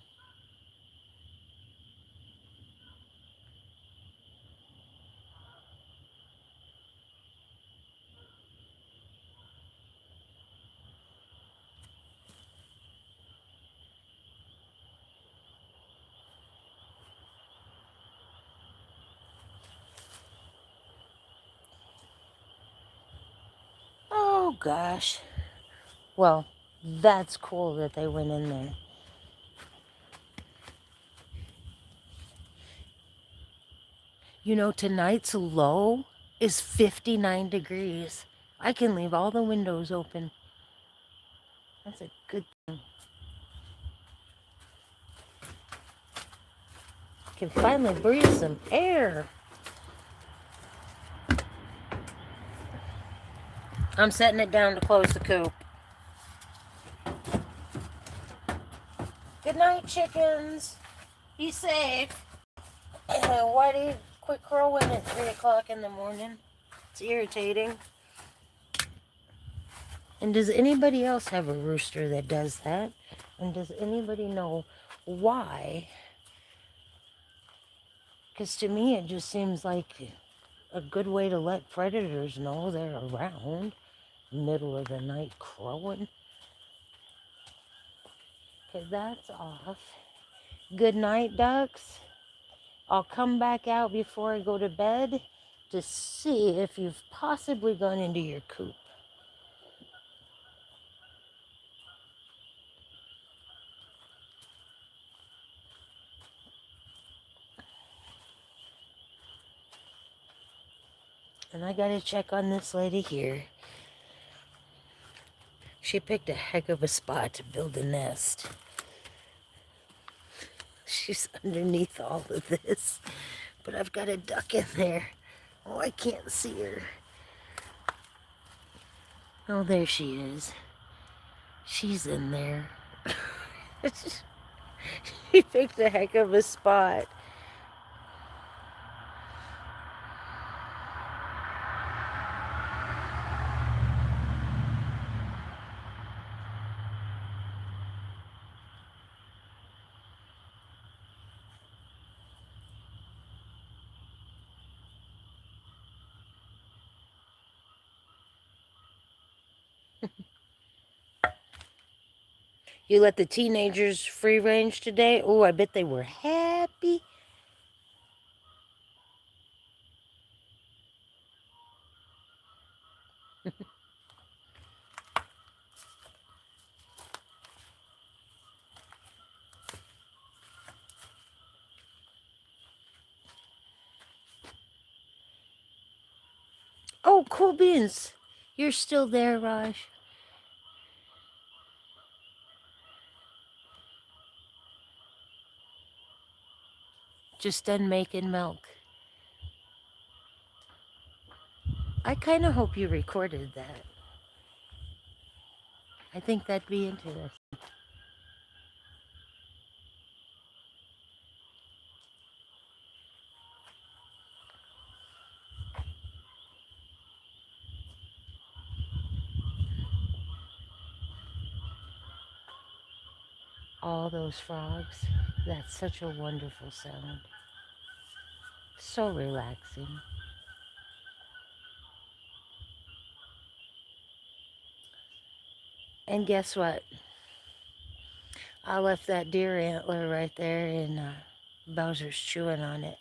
Oh gosh. Well, That's cool that they went in there. You know, tonight's low is 59 degrees. I can leave all the windows open. That's a good thing. Can finally breathe some air. I'm setting it down to close the coop. Good night, chickens. Be safe. Whitey, quit crowing at 3 o'clock in the morning. It's irritating. And does anybody else have a rooster that does that? And does anybody know why? Because to me, it just seems like a good way to let predators know they're around. Middle of the night crowing. Okay, that's off. Good night, ducks. I'll come back out before I go to bed to see if you've possibly gone into your coop. And I gotta check on this lady here. She picked a heck of a spot to build a nest. She's underneath all of this. But I've got a duck in there. Oh, I can't see her. Oh, there she is. She's in there. She picked a heck of a spot. You let the teenagers free range today? Oh, I bet they were happy. Oh, cool beans. You're still there, Raj. Just done making milk. I kind of hope you recorded that. I think that'd be interesting. All those frogs. That's such a wonderful sound. So relaxing. And guess what? I left that deer antler right there, and Bowser's chewing on it.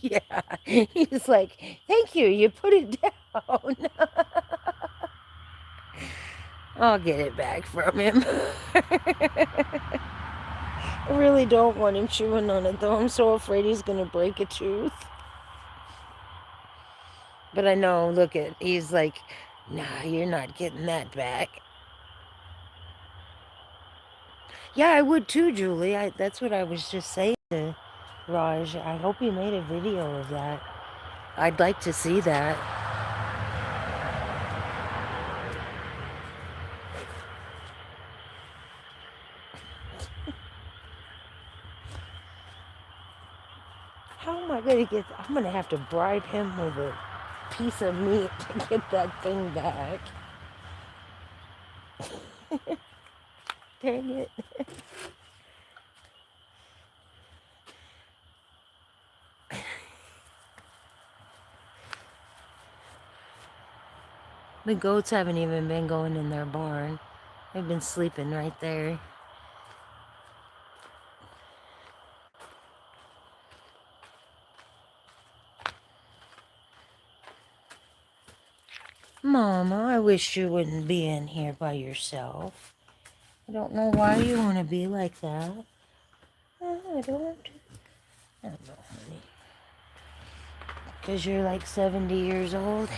Yeah, he's like, thank you, you put it down. I'll get it back from him. I really don't want him chewing on it, though. I'm so afraid he's going to break a tooth. But I know, look he's like, nah, you're not getting that back. Yeah, I would too, Julie. That's what I was just saying to Raj. I hope he made a video of that. I'd like to see that. How am I going to I'm going to have to bribe him with a piece of meat to get that thing back. Dang it. The goats haven't even been going in their barn. They've been sleeping right there. Mama, I wish you wouldn't be in here by yourself. I don't know why you want to be like that. I don't. I don't know, honey. Because you're like 70 years old.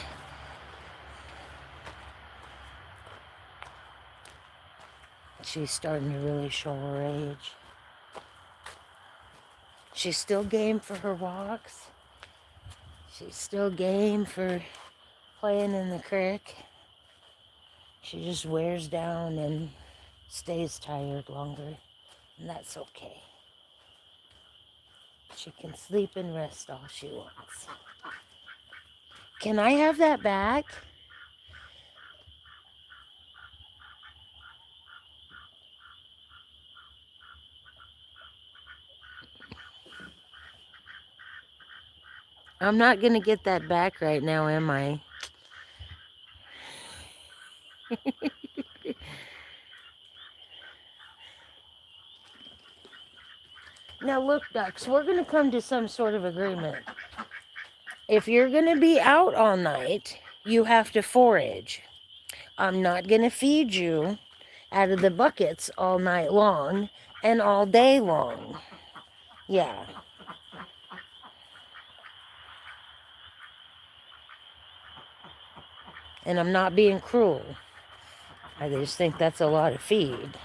She's starting to really show her age. She's still game for her walks. She's still game for playing in the creek. She just wears down and stays tired longer. And that's okay. She can sleep and rest all she wants. Can I have that back? I'm not going to get that back right now, am I? Now look, ducks, we're going to come to some sort of agreement. If you're going to be out all night, you have to forage. I'm not going to feed you out of the buckets all night long and all day long. Yeah. And I'm not being cruel. I just think that's a lot of feed.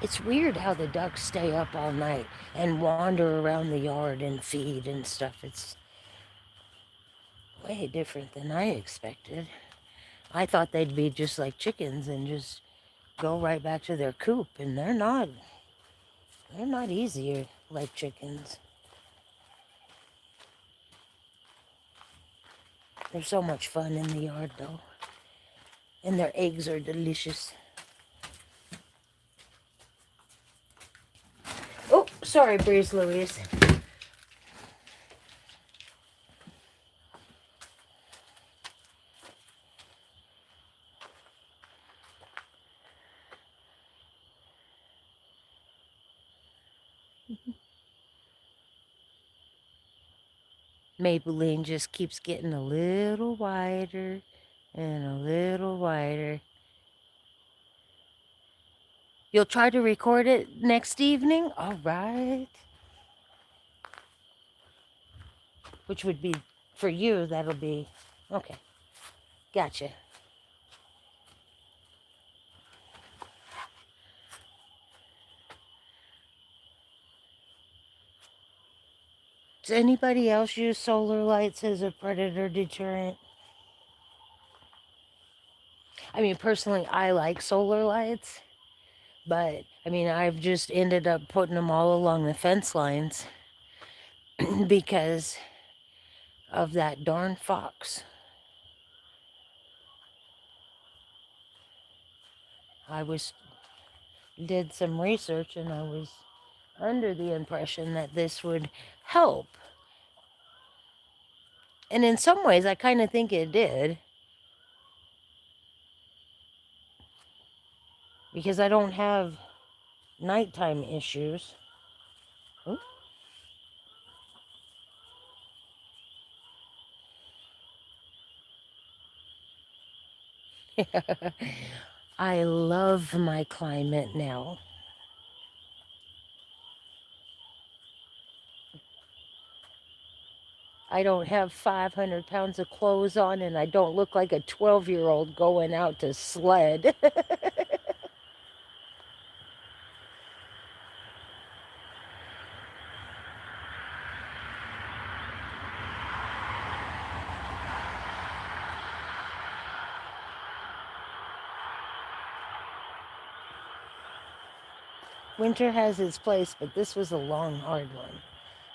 It's weird how the ducks stay up all night and wander around the yard and feed and stuff. It's way different than I expected. I thought they'd be just like chickens and just go right back to their coop, and they're not. They're not easier like chickens. They're so much fun in the yard though. And their eggs are delicious. Oh, sorry, Breeze Louise. Maybelline just keeps getting a little wider and a little wider. You'll try to record it next evening? All right. Which would be, for you, that'll be, okay. Gotcha. Does anybody else use solar lights as a predator deterrent? I mean, personally, I like solar lights, but I mean, I've just ended up putting them all along the fence lines because of that darn fox. Did some research and I was under the impression that this would help. And in some ways, I kind of think it did. Because I don't have nighttime issues. Ooh. I love my climate now. I don't have 500 pounds of clothes on and I don't look like a 12-year-old going out to sled. Winter has its place, but this was a long, hard one.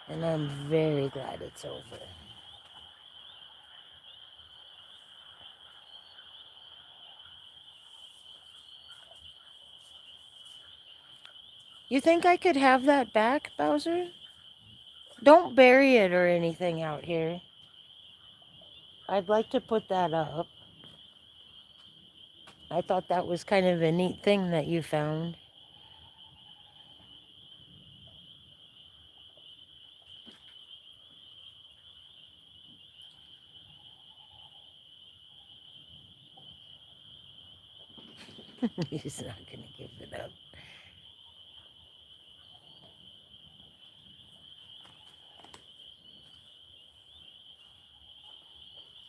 And I'm very glad it's over. You think I could have that back, Bowser? Don't bury it or anything out here. I'd like to put that up. I thought that was kind of a neat thing that you found. He's not gonna give it up.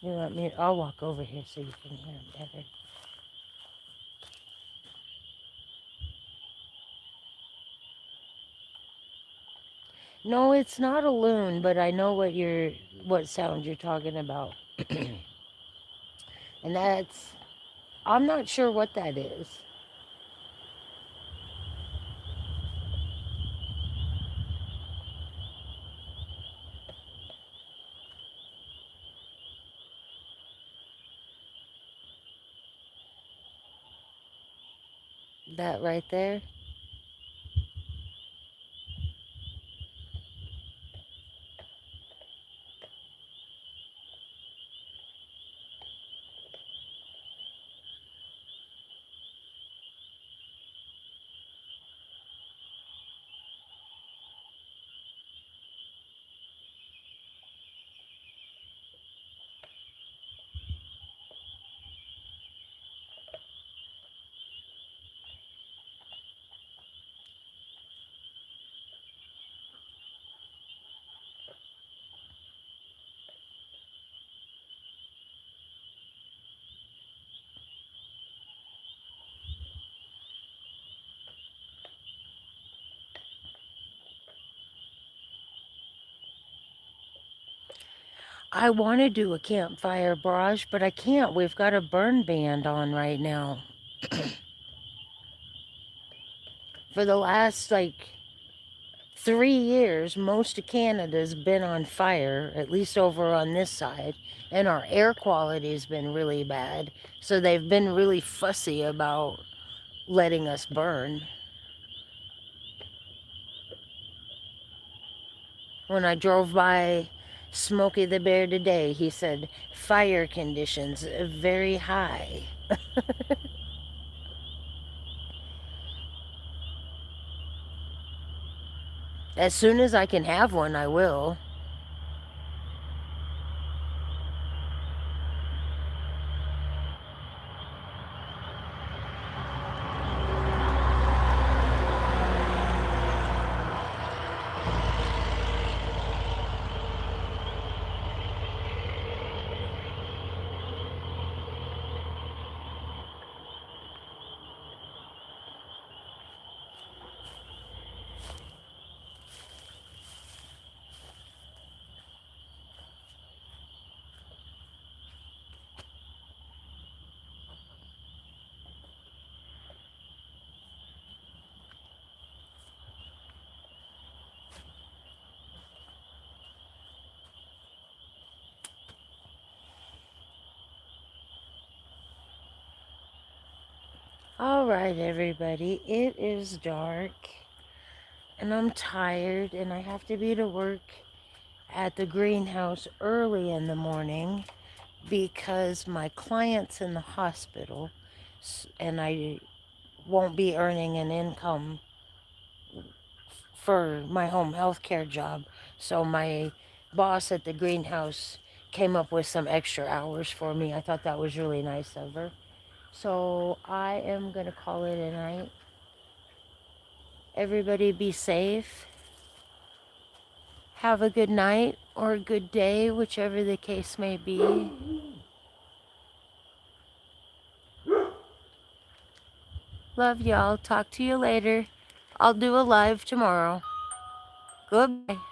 You want me? I'll walk over here so you can hear him better. No, it's not a loon, but I know what sound you're talking about. And that's, I'm not sure what that is. That right there. I want to do a campfire barrage, but I can't. We've got a burn ban on right now. For the last, like, 3 years, most of Canada's been on fire, at least over on this side, and our air quality has been really bad. So they've been really fussy about letting us burn. When I drove by Smokey the Bear today, he said fire conditions very high. As soon as I can have one, I will. All right, everybody, it is dark and I'm tired and I have to be to work at the greenhouse early in the morning because my client's in the hospital and I won't be earning an income for my home health care job. So my boss at the greenhouse came up with some extra hours for me. I thought that was really nice of her. So I am going to call it a night. Everybody be safe. Have a good night or a good day, whichever the case may be. Love y'all. Talk to you later. I'll do a live tomorrow. Goodbye.